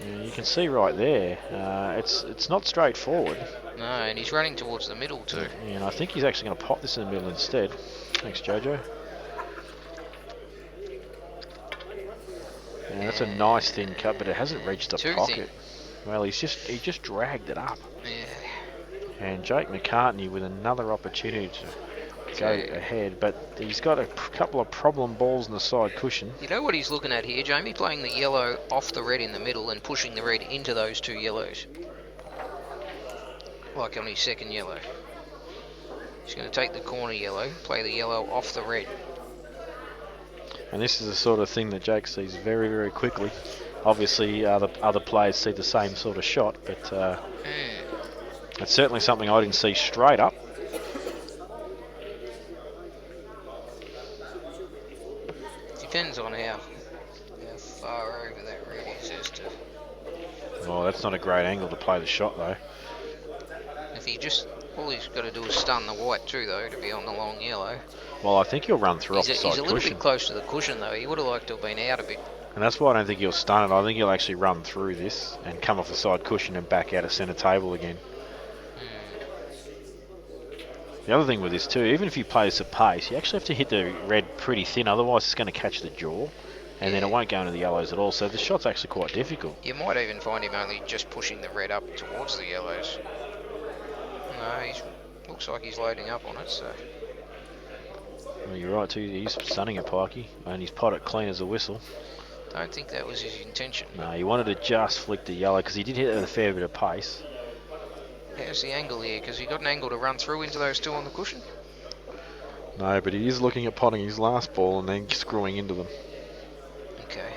And you can see right there, it's not straightforward. No, and he's running towards the middle too. And I think he's actually going to pop this in the middle instead. Thanks, Jojo. Yeah, that's a nice thin cut, but it hasn't reached the pocket. Well, he just dragged it up. Yeah. And Jake McCartney with another opportunity to go ahead, but he's got a couple of problem balls in the side cushion. You know what he's looking at here, Jamie? Playing the yellow off the red in the middle and pushing the red into those two yellows. Like on his second yellow. He's going to take the corner yellow, play the yellow off the red. And this is the sort of thing that Jake sees very, very quickly. Obviously, other players see the same sort of shot, but it's certainly something I didn't see straight up. Depends on how far over that red is as to... Oh, that's not a great angle to play the shot, though. If he just... All he's got to do is stun the white too, though, to be on the long yellow. Well, I think he'll run through off the side cushion. He's a little bit close to the cushion, though. He would have liked to have been out a bit. And that's why I don't think he'll stun it. I think he'll actually run through this and come off the side cushion and back out of centre table again. The other thing with this too, even if he plays the pace, you actually have to hit the red pretty thin, otherwise it's going to catch the jaw, and then it won't go into the yellows at all. So the shot's actually quite difficult. You might even find him only just pushing the red up towards the yellows. No, he looks like he's loading up on it, so... Well, you're right too, he's stunning it, Pikey, and he's pot it clean as a whistle. Don't think that was his intention. No, he wanted to just flick the yellow, because he did hit it at a fair bit of pace. How's the angle here? Because he got an angle to run through into those two on the cushion. No, but he is looking at potting his last ball and then screwing into them. Okay.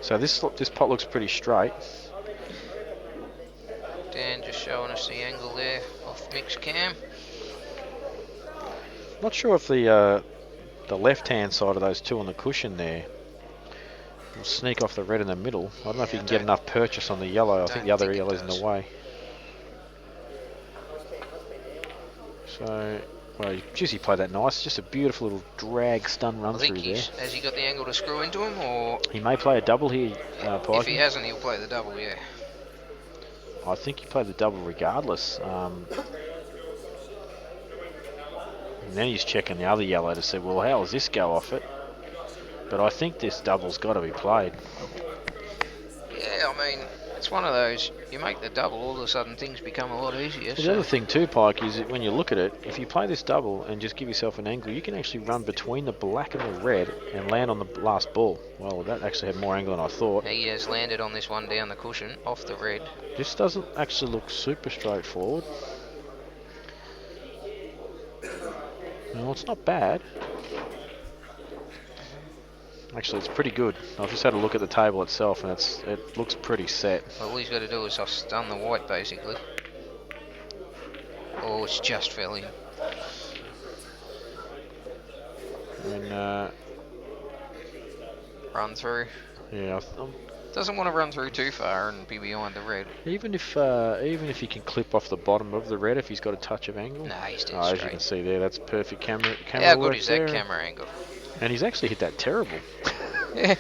So this pot looks pretty straight. Dan just showing us the angle there off Mick's cam. Not sure if the left-hand side of those two on the cushion there will sneak off the red in the middle. I don't know if you can get enough purchase on the yellow. I think the other yellow's in the way. So, well, geez, he played that nice. Just a beautiful little drag stun run through there. Has he got the angle to screw into him, or...? He may play a double here, Pike. If he hasn't, he'll play the double, yeah. I think he played the double regardless. And then he's checking the other yellow to see, well, how does this go off it? But I think this double's got to be played. Yeah, I mean, it's one of those, you make the double, all of a sudden things become a lot easier. The other thing too, Pike, is that when you look at it, if you play this double and just give yourself an angle, you can actually run between the black and the red and land on the last ball. Well, that actually had more angle than I thought. He has landed on this one down the cushion, off the red. This doesn't actually look super straightforward. Well, it's not bad. Actually, it's pretty good. I've just had a look at the table itself, and it looks pretty set. Well, all he's got to do is stun the white, basically. Oh, it's just fell in. And run through. Yeah, doesn't want to run through too far and be behind the red. Even if he can clip off the bottom of the red, if he's got a touch of angle. Nah, he's dead straight. As you can see there, that's perfect camera How good work is there. that camera angle? And he's actually hit that terrible. Yeah.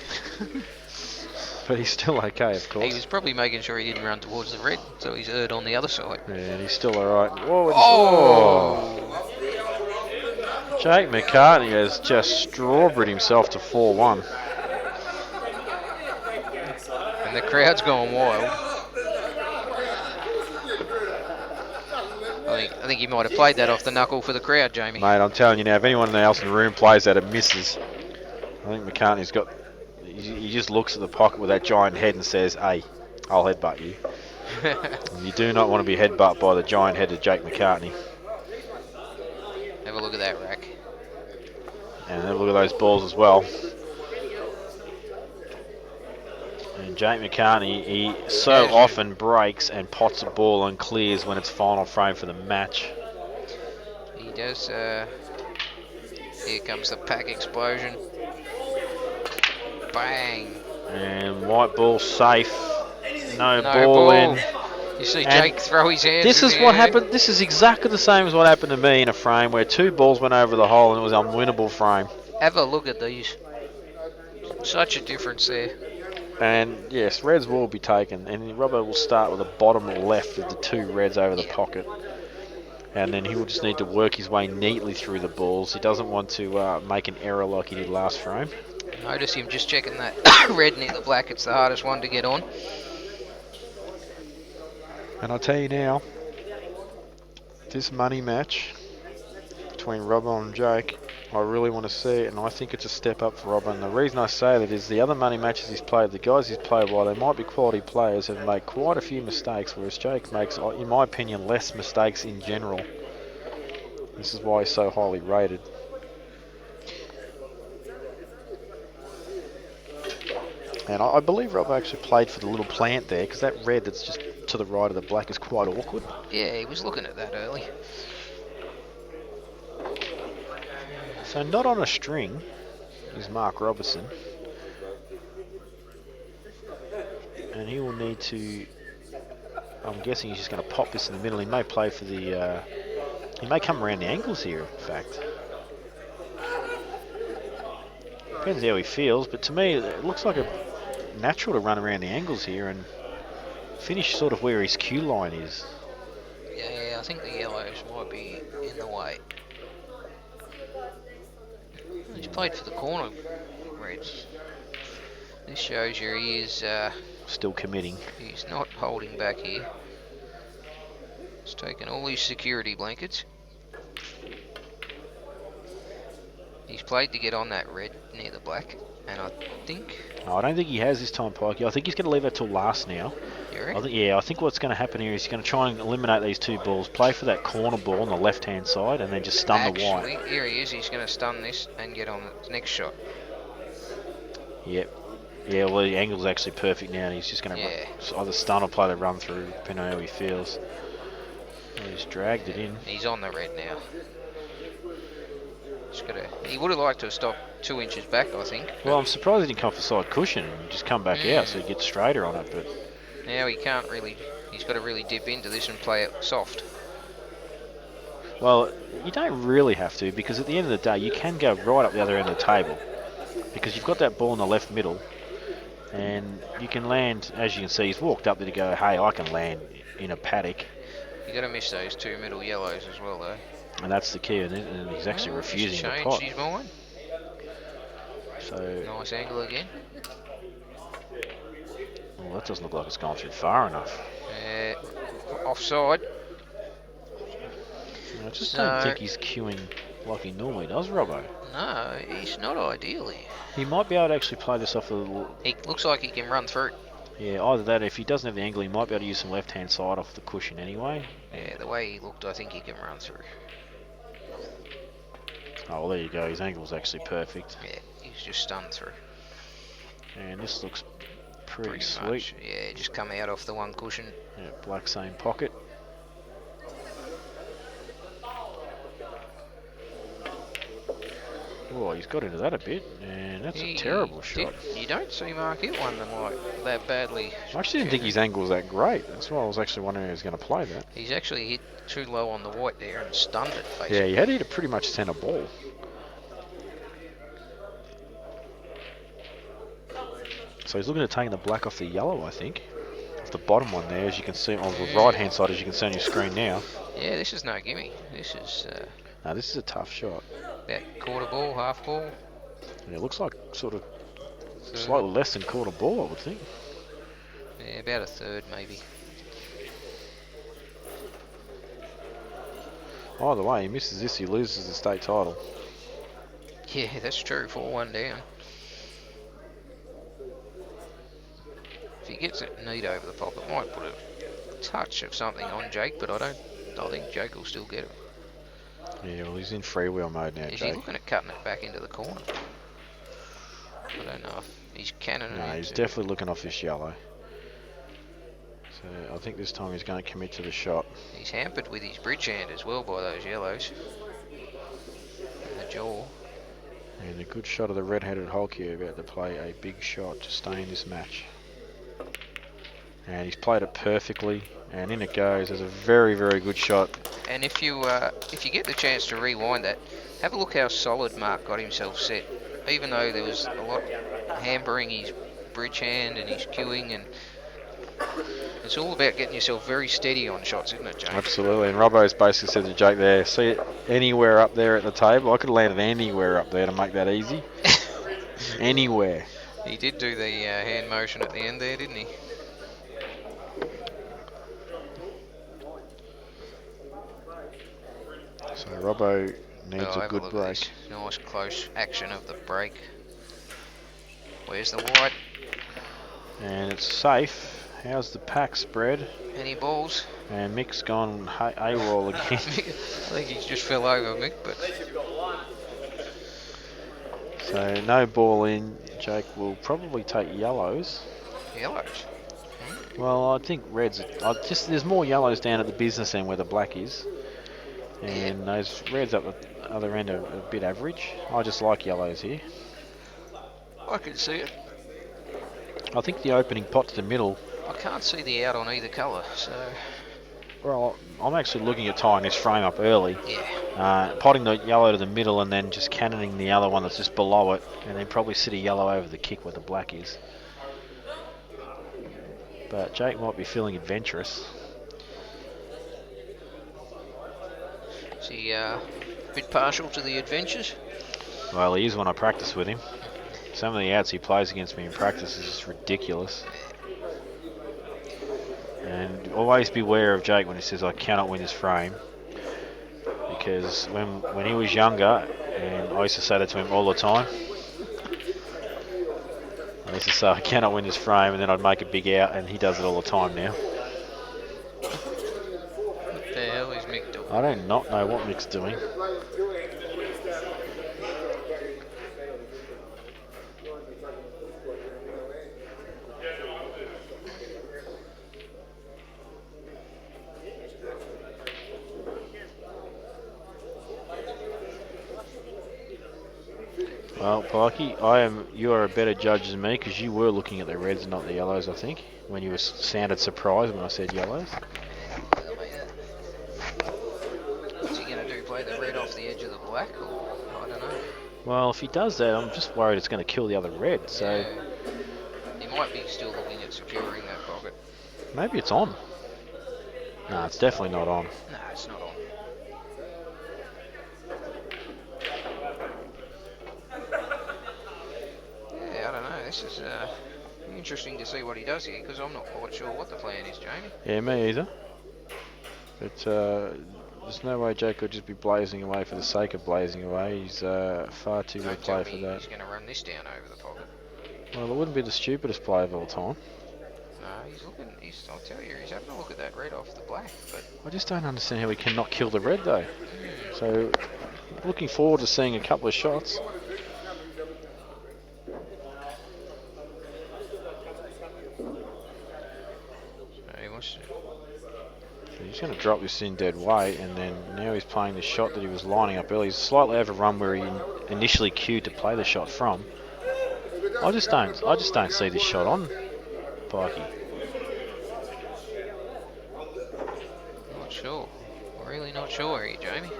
But he's still okay, of course. He was probably making sure he didn't run towards the red, so he's erred on the other side. Yeah, and he's still alright. Whoa, Oh! Jake McCartney has just strawberried himself to 4-1. And the crowd's gone wild. I think you might have played that off the knuckle for the crowd, Jamie. Mate, I'm telling you now, if anyone else in the room plays that, it misses. I think McCartney's got... He just looks at the pocket with that giant head and says, hey, I'll headbutt you. You do not want to be headbutt by the giant head of Jake McCartney. Have a look at that rack. And have a look at those balls as well. And Jake McCartney, he so often breaks and pots a ball and clears when it's final frame for the match. He does. Here comes the pack explosion. Bang. And white ball safe. No ball. ball in. You see And Jake throw his hands. This is what happened. This is exactly the same as what happened to me in a frame where 2 balls went over the hole and it was an unwinnable frame. Have a look at these. Such a difference there. And yes, reds will be taken, and Robbo will start with the bottom left of the 2 reds over the pocket. And then he will just need to work his way neatly through the balls. He doesn't want to make an error like he did last frame. Notice him just checking that red near the black. It's the hardest one to get on. And I'll tell you now, this money match between Robbo and Jake, I really want to see it, and I think it's a step up for Robbo. And the reason I say that is the other money matches he's played, the guys he's played, while they might be quality players, have made quite a few mistakes, whereas Jake makes, in my opinion, less mistakes in general. This is why he's so highly rated. And I believe Robbo actually played for the little plant there, because that red that's just to the right of the black is quite awkward. Yeah, he was looking at that early. So not on a string is Marc Robertson. And he will need to... I'm guessing he's just going to pop this in the middle. He may play for the... he may come around the angles here, in fact. Depends how he feels, but to me it looks like a natural to run around the angles here and finish sort of where his cue line is. Yeah, I think the yellows might be in the way. He's played for the corner reds. This shows you he is still committing. He's not holding back here. He's taken all his security blankets. He's played to get on that red near the black, and I think... No, I don't think he has this time, Pike. I think he's going to leave that till last now. You reckon? I think what's going to happen here is he's going to try and eliminate these 2 balls, play for that corner ball on the left-hand side, and then just stun the white. Actually, here he is. He's going to stun this and get on the next shot. Yep. Yeah, well, the angle's actually perfect now, and he's just going to either stun or play the run through, depending on how he feels. He's dragged it in. He's on the red now. He would have liked to have stopped 2 inches back, I think. Well, I'm surprised he didn't come for side cushion and just come back out so he gets straighter on it. But now he can't really. He's got to really dip into this and play it soft. Well, you don't really have to, because at the end of the day, you can go right up the other end of the table, because you've got that ball in the left middle, and you can land. As you can see, he's walked up there to go, hey, I can land in a paddock. You got to miss those 2 middle yellows as well, though. And that's the key, and he's actually refusing the pot. He's changed his mind. So nice angle again. Well, that doesn't look like it's gone through far enough. Offside. I just don't think he's queuing like he normally does, Robbo. No, he's not ideally. He might be able to actually play this off a little... He looks like he can run through. Yeah, either that, if he doesn't have the angle, he might be able to use some left-hand side off the cushion anyway. Yeah, the way he looked, I think he can run through. Oh, well, there you go. His angle's actually perfect. Yeah, he's just stunned through. And this looks pretty sweet. Much. Yeah, just come out off the one cushion. Yeah, black same pocket. Oh, he's got into that a bit, and that's a terrible shot. You don't see Marc hit one like that badly. I actually didn't think his angle was that great. That's why I was actually wondering if he was going to play that. He's actually hit too low on the white there and stunned it, basically. Yeah, he had to hit a pretty much centre ball. So he's looking at taking the black off the yellow, I think. Off the bottom one there, as you can see on the right-hand side, as you can see on your screen now. Yeah, this is no gimme. This is Now this is a tough shot. about quarter ball, half ball. And it looks like sort of Third. slightly less than quarter ball, I would think. Yeah, about a third maybe. Either way, he misses this, he loses the state title. Yeah, that's true. 4-1 down. If he gets it neat over the pocket, might put a touch of something on Jake, but I think Jake will still get it. Yeah, well, he's in freewheel mode now, Is Jake. he looking at cutting it back into the corner? I don't know if he's cannoning No, it. he's definitely looking off this yellow. So I think this time he's going to commit to the shot. He's hampered with his bridge hand as well by those yellows. And the jaw. And a good shot of the red-headed Hulk here, about to play a big shot to stay in this match. And he's played it perfectly, and in it goes. There's a very, very good shot. And if you get the chance to rewind that, have a look how solid Marc got himself set. Even though there was a lot hampering his bridge hand and his cueing, and it's all about getting yourself very steady on shots, isn't it, Jake? Absolutely, and Robbo's basically said to Jake there, see it anywhere up there at the table? I could have landed anywhere up there to make that easy. Anywhere. He did do the hand motion at the end there, didn't he? So Robbo needs a have good look at break. this nice close action of the break. Where's the white? And it's safe. How's the pack spread? Any balls? And Mick's gone AWOL again. I think he just fell over, Mick, but So no ball in. Jake will probably take yellows. yellows. Well, I think reds. There's more yellows down at the business end where the black is, and those reds up the other end are a bit average. I just like yellows here. I can see it. I think the opening pot to the middle. I can't see the out on either colour, so Well, I'm actually looking at tying this frame up early. yeah. Potting the yellow to the middle and then just cannoning the other one that's just below it, and then probably sit a yellow over the kick where the black is. But Jake might be feeling adventurous. Is he a bit partial to the adventures? Well, he is when I practice with him. Some of the outs he plays against me in practice is just ridiculous. And always beware of Jake when he says, I cannot win this frame. Because when he was younger, and I used to say that to him all the time, I used to say, I cannot win this frame, and then I'd make a big out, and he does it all the time now. What the hell is Mick doing? I do not know what Mick's doing. Well, Pikey, you are a better judge than me because you were looking at the reds and not the yellows, I think, when you sounded surprised when I said yellows. What's he going to do? Play the red off the edge of the black? Or I don't know. Well, if he does that, I'm just worried it's going to kill the other red, so Yeah. He might be still looking at securing that pocket. maybe it's on. No, it's definitely not on. No, it's not on. Yeah, I don't know. This is interesting to see what he does here because I'm not quite sure what the plan is, Jamie. Yeah, me either. But there's no way Jake could just be blazing away for the sake of blazing away. He's far too good a player for that. He's going to run this down over the pocket. Well, it wouldn't be the stupidest play of all time. No, he's looking. I'll tell you, he's having a look at that red off the black. But I just don't understand how he cannot kill the red though. So, looking forward to seeing a couple of shots. he wants to. So he's going to drop this in dead weight, and then now he's playing the shot that he was lining up early. He's slightly overrun where he initially cued to play the shot from. I just don't see this shot on, Pikey. Not sure. Really not sure here, Jamie.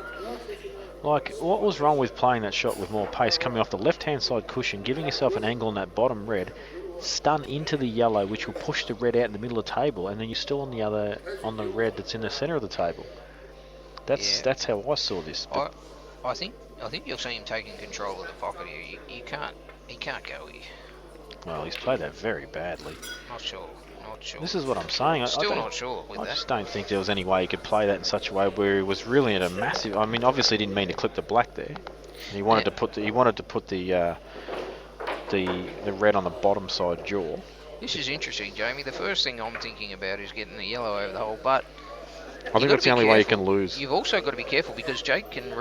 Like, what was wrong with playing that shot with more pace, coming off the left-hand side cushion, giving yourself an angle on that bottom red, stun into the yellow, which will push the red out in the middle of the table, and then you're still on the red that's in the centre of the table. That's how I saw this. But I think you'll see him taking control of the pocket here. He can't go here. well, he's played that very badly. Not sure. This is what I'm saying. Still not sure with I that. just don't think there was any way he could play that in such a way where he was really at a massive. I mean, obviously, he didn't mean to clip the black there. He wanted to put the red on the bottom side jaw. This is interesting, Jamie. The first thing I'm thinking about is getting the yellow over the hole, but I think that's the only way you can lose. You've also got to be careful because Jake can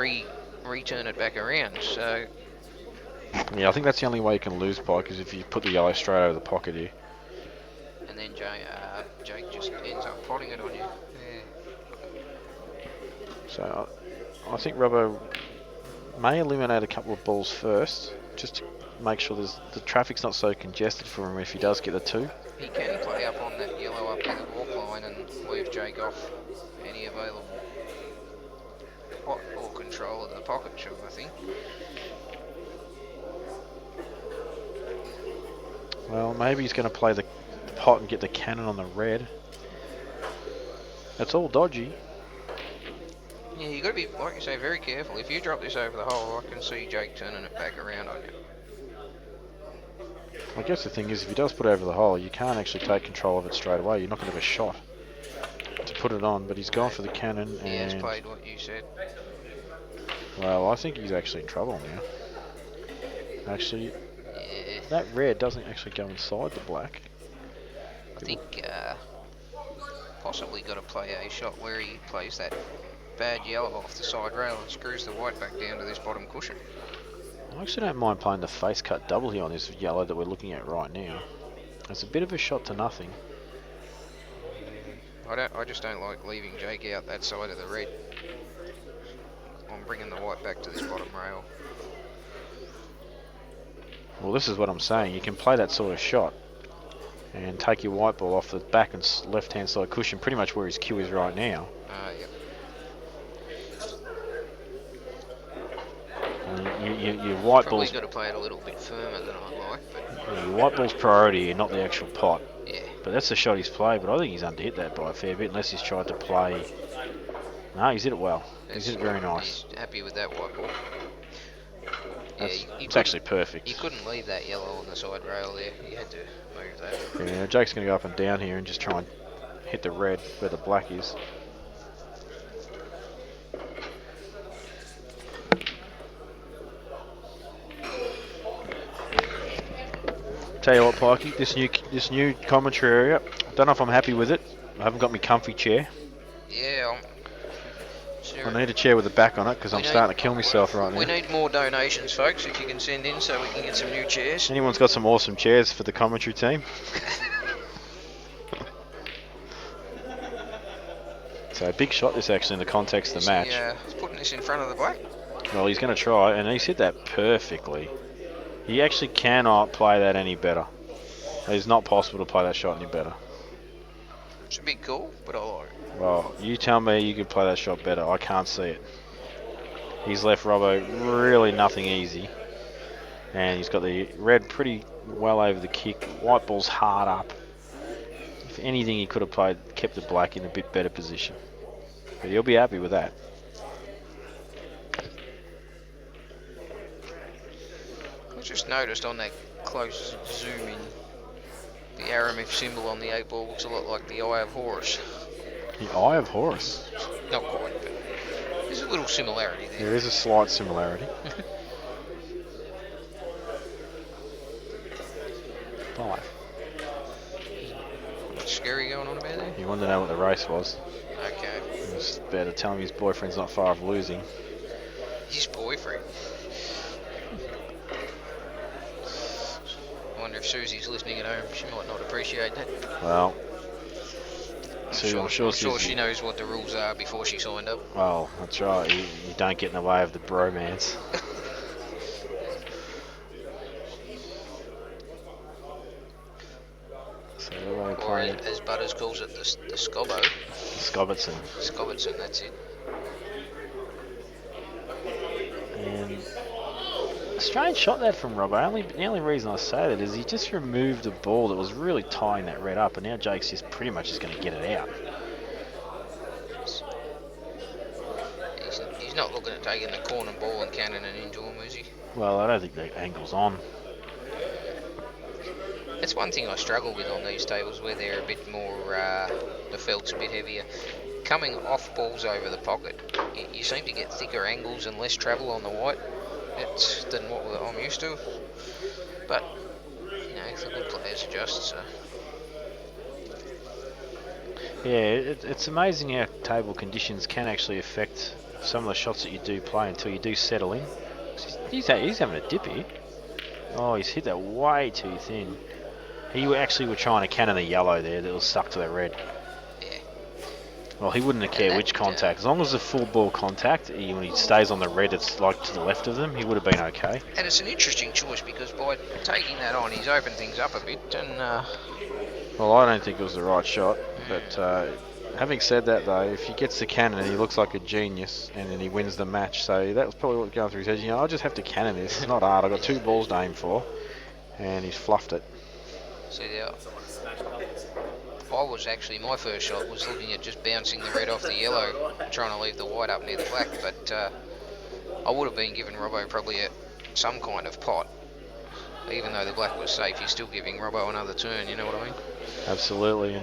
return it back around. So yeah, I think that's the only way you can lose, Pike, is if you put the yellow straight over the pocket here. And then Jake just ends up potting it on you. Yeah. So I think Robbo may eliminate a couple of balls first, just to make sure the traffic's not so congested for him if he does get the 2. He can play up on that yellow up to the walk line and leave Jake off any available pot or control of the pocket shot, I think. Well, maybe he's going to play the pot and get the cannon on the red. That's all dodgy. Yeah, you got to be, like you say, very careful. If you drop this over the hole, I can see Jake turning it back around on you. I guess the thing is, if he does put it over the hole, you can't actually take control of it straight away. You're not going to have a shot to put it on, but he's gone for the cannon. He and has played what you said. Well, I think he's actually in trouble now. Actually, Yeah. that red doesn't actually go inside the black. I think possibly got to play a shot where he plays that bad yellow off the side rail and screws the white back down to this bottom cushion. I actually don't mind playing the face cut double here on this yellow that we're looking at right now. It's a bit of a shot to nothing. I just don't like leaving Jake out that side of the red. I'm bringing the white back to this bottom rail. Well, this is what I'm saying. You can play that sort of shot and take your white ball off the back and left-hand side cushion, pretty much where his cue is right now. Yep. Your white Probably ball's got to play it a little bit firmer than I like, but your white ball's priority, not the actual pot. yeah. But that's the shot he's played. But I think he's underhit that by a fair bit, unless he's tried to play. No, he's hit it well. He's hit it very nice. He's happy with that white ball. It's actually perfect. You couldn't leave that yellow on the side rail there. You had to move that. Yeah, Jake's going to go up and down here and just try and hit the red where the black is. Tell you what, Pikey, this new commentary area, I don't know if I'm happy with it. I haven't got my comfy chair. Yeah, sure. I need a chair with a back on it because I'm starting to kill myself right now. We need more donations, folks, if you can send in so we can get some new chairs. Anyone's got some awesome chairs for the commentary team? So big shot this actually in the context of the match. He's putting this in front of the black. Well, he's going to try, and he's hit that perfectly. He actually cannot play that any better. It's not possible to play that shot any better. It's a bit cool, but I like it. Well, you tell me you could play that shot better. I can't see it. He's left Robbo really nothing easy. And he's got the red pretty well over the kick. White ball's hard up. If anything, he could have kept the black in a bit better position. But he'll be happy with that. I just noticed on that close zoom in, the Aramith symbol on the 8 ball looks a lot like the Eye of Horus. The Eye of Horus? Not quite, but there's a little similarity there. There is a slight similarity. 5. What's scary going on about there? He wanted to know what the race was. Okay. He was about to tell him his boyfriend's not far off losing. His boyfriend. I wonder if Susie's listening at home. She might not appreciate that. Well, I'm sure she knows what the rules are before she signed up. Well, that's right. You don't get in the way of the bromance. So they're playing, as Butters calls it, the Scobbo. Robertson. Robertson, that's it. And A strange shot that from Robbo. The only reason I say that is he just removed a ball that was really tying that red up, and now Jake's just pretty much just going to get it out. He's not looking at taking the corner ball and cannon it into him, is he? Well, I don't think the angle's on. That's one thing I struggle with on these tables where they're a bit more, the felt's a bit heavier. Coming off balls over the pocket, you seem to get thicker angles and less travel on the white than what I'm used to. But, you know, the good players adjust, so. Yeah, it's amazing how table conditions can actually affect some of the shots that you do play until you do settle in. He's having a dip here. Oh, he's hit that way too thin. He actually were trying to cannon the yellow there that was stuck to the red. Yeah. Well, he wouldn't have cared which contact. As long as the full ball contact, when he stays on the red, it's like to the left of them, he would have been okay. And it's an interesting choice because by taking that on, he's opened things up a bit. And well, I don't think it was the right shot. But having said that, though, if he gets the cannon, he looks like a genius, and then he wins the match. So that was probably what was going through his head. You know, I just have to cannon this. It's not hard. I've got 2 balls to aim for, and he's fluffed it. See there. I was actually, my first shot was looking at just bouncing the red off the yellow, trying to leave the white up near the black, but I would have been giving Robbo probably some kind of pot. Even though the black was safe, you're still giving Robbo another turn, you know what I mean? Absolutely.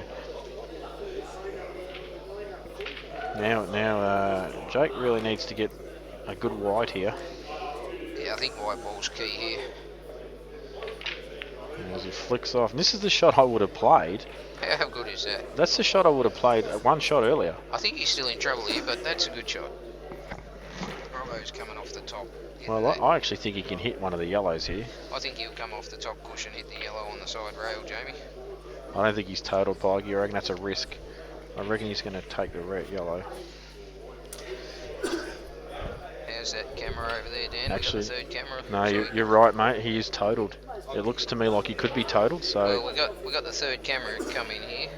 Now, Jake really needs to get a good white here. Yeah, I think white ball's key here. And as he flicks off, and this is the shot I would have played. How good is that? That's the shot I would have played one shot earlier. I think he's still in trouble here, but that's a good shot. Robbo's coming off the top. Well, I actually think he can hit one of the yellows here. I think he'll come off the top cushion, hit the yellow on the side rail, Jamie. I don't think he's totaled Pike. I reckon that's a risk. I reckon he's going to take the red yellow. How's that camera over there, Dan? Actually, we got the third camera. No, you're right, mate. He is totaled. It looks to me like he could be totaled. So. Well, we got the third camera coming here,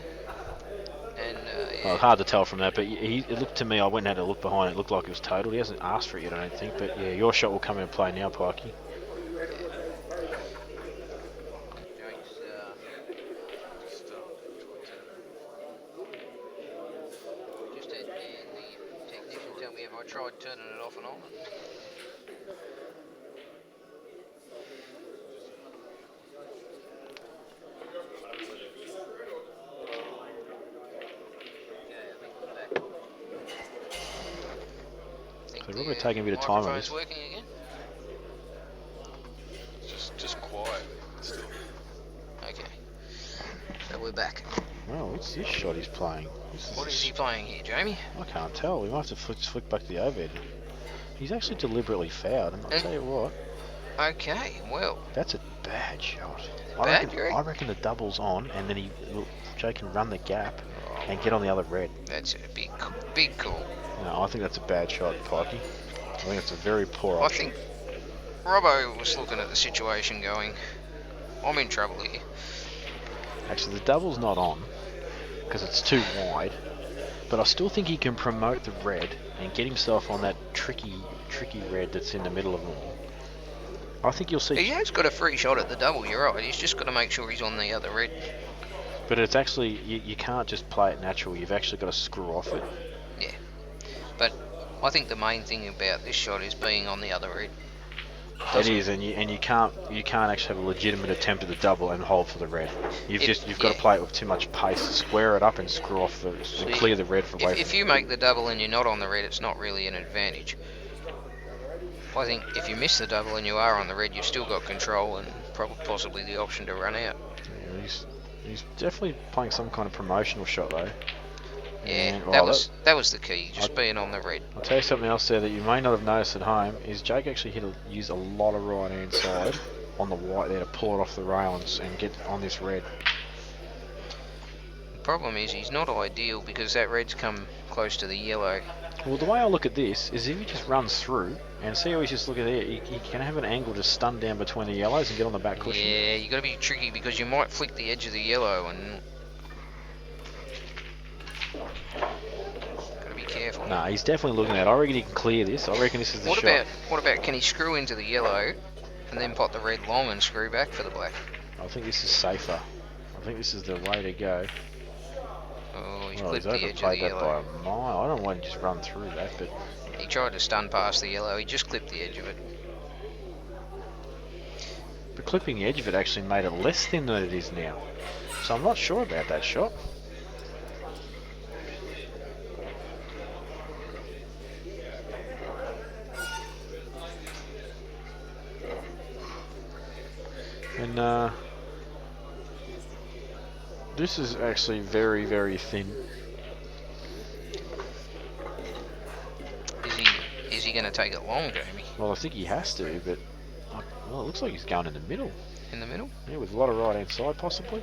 and yeah. Well, hard to tell from that, but it looked to me. I went and had a look behind. It looked like it was totaled. He hasn't asked for it yet, I don't think. But yeah, your shot will come into play now, Pikey. Just had Dan, the technician, tell me if I tried turning it off and on. So we're probably taking a bit of time on this. Working again? Just quiet still. Okay. So we're back. Oh, what's this shot he's playing? What is he playing here, Jamie? I can't tell. We might have to flick back to the overhead. He's actually deliberately fouled, and I'll tell you what. Okay, well. That's a bad shot. I reckon the double's on, and then Jake can run the gap and get on the other red. That's a big call. No, I think that's a bad shot, Pikey. I think it's a very poor option. I think Robbo was looking at the situation going, I'm in trouble here. Actually, the double's not on because it's too wide, but I still think he can promote the red and get himself on that tricky red that's in the middle of them. I think you'll see. He has got a free shot at the double, you're right. He's just got to make sure he's on the other red. But it's actually, you can't just play it natural. You've actually got to screw off it. Yeah. But I think the main thing about this shot is being on the other red. It is, and you can't actually have a legitimate attempt at the double and hold for the red. You've got to play it with too much pace, square it up and screw off and clear the red away. If you make the double and you're not on the red, it's not really an advantage. I think if you miss the double and you are on the red, you've still got control and possibly the option to run out. Yeah, he's definitely playing some kind of promotional shot though. Yeah, and, that was the key, just being on the red. I'll tell you something else there that you may not have noticed at home is Jake actually used a lot of right hand side on the white there to pull it off the rail and get on this red. The problem is he's not ideal because that red's come close to the yellow. Well, the way I look at this is if he just runs through and see how he's just looking there, he can have an angle to stun down between the yellows and get on the back cushion. Yeah, you got to be tricky because you might flick the edge of the yellow and got to be careful. Nah, he's definitely looking at it. I reckon he can clear this. I reckon this is the shot. What about can he screw into the yellow And then pot the red long and screw back for the black. I think this is safer. I think this is the way to go. Oh, he's Well, he's clipped the edge of the overplayed that yellow. by a mile. I don't want to just run through that, but He tried to stun past the yellow. He just clipped the edge of it. clipping the edge of it actually made it less thin than it is now. So I'm not sure about that shot. And this is actually very, very thin. Is he going to take it long, Jamie? Well, I think he has to, but well, it looks like he's going in the middle. In the middle? Yeah, with a lot of right hand side, possibly.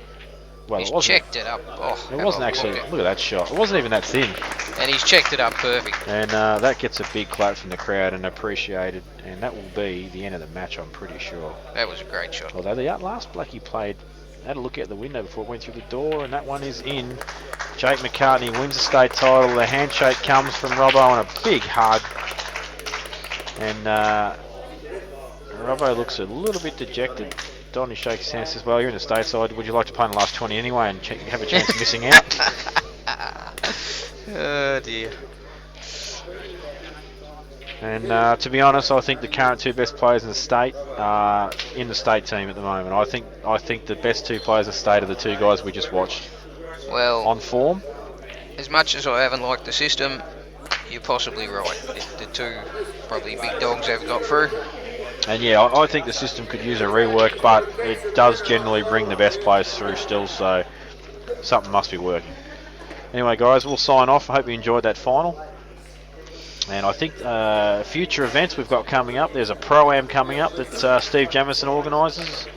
Well, He's it wasn't. checked it up. Oh, It wasn't actually. Look at that shot. It wasn't even that thin. And he's checked it up perfect. And that gets a big clap from the crowd and appreciated. And that will be the end of the match, I'm pretty sure. That was a great shot. Although the last black he played had a look out the window before it went through the door, and that one is in. Jake McCartney wins the state title. The handshake comes from Robbo and a big hug. And Robbo looks a little bit dejected. Donnie shakes his hand and says, well, you're in the stateside. Would you like to play in the last 20 anyway and have a chance of missing out? Oh, dear. And to be honest, I think the current two best players in the state are in the state team at the moment. I think the best two players in the state are the two guys we just watched. Well, on form. As much as I haven't liked the system, you're possibly right. The two probably big dogs have got through. And yeah, I think the system could use a rework, but it does generally bring the best players through still, so something must be working. Anyway, guys, we'll sign off. I hope you enjoyed that final. And I think future events we've got coming up, there's a Pro-Am coming up that Steve Jamison organises.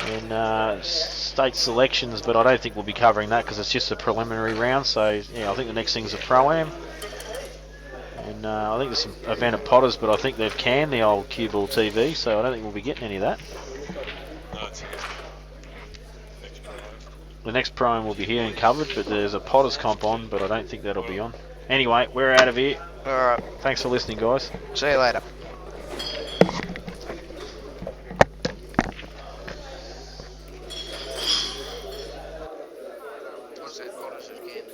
And state selections, but I don't think we'll be covering that because it's just a preliminary round. So yeah, I think the next thing's a Pro-Am. And I think there's some event at Potters, but I think they've canned the old CueballTV, so I don't think we'll be getting any of that. The next Pro-Am will be here and covered, but there's a Potters comp on, but I don't think that'll be on. Anyway, we're out of here. Alright. Thanks for listening, guys. See you later. What's that? Potters again?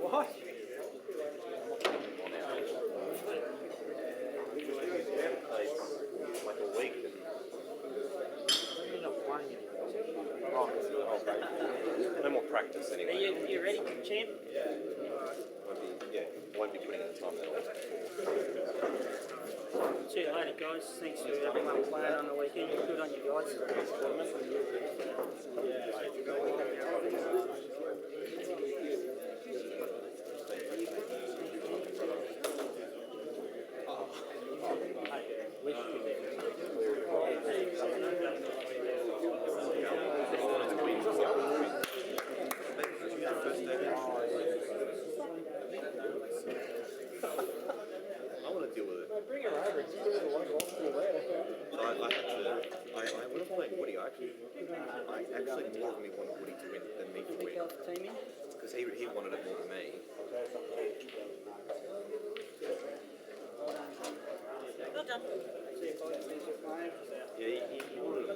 What? Like a week. You're not playing anymore. No more practice anyway. Are you ready, champ? Won't be putting in the time at all. See you later, guys. Thanks for everyone playing on the weekend. Good on you guys. I want to deal with it. Bring her over. It's really like hospital there. When I'm playing Woody, I actually more of me wanted Woody to win than me to win. Because he wanted it more than me. Well done. Yeah, he wanted it.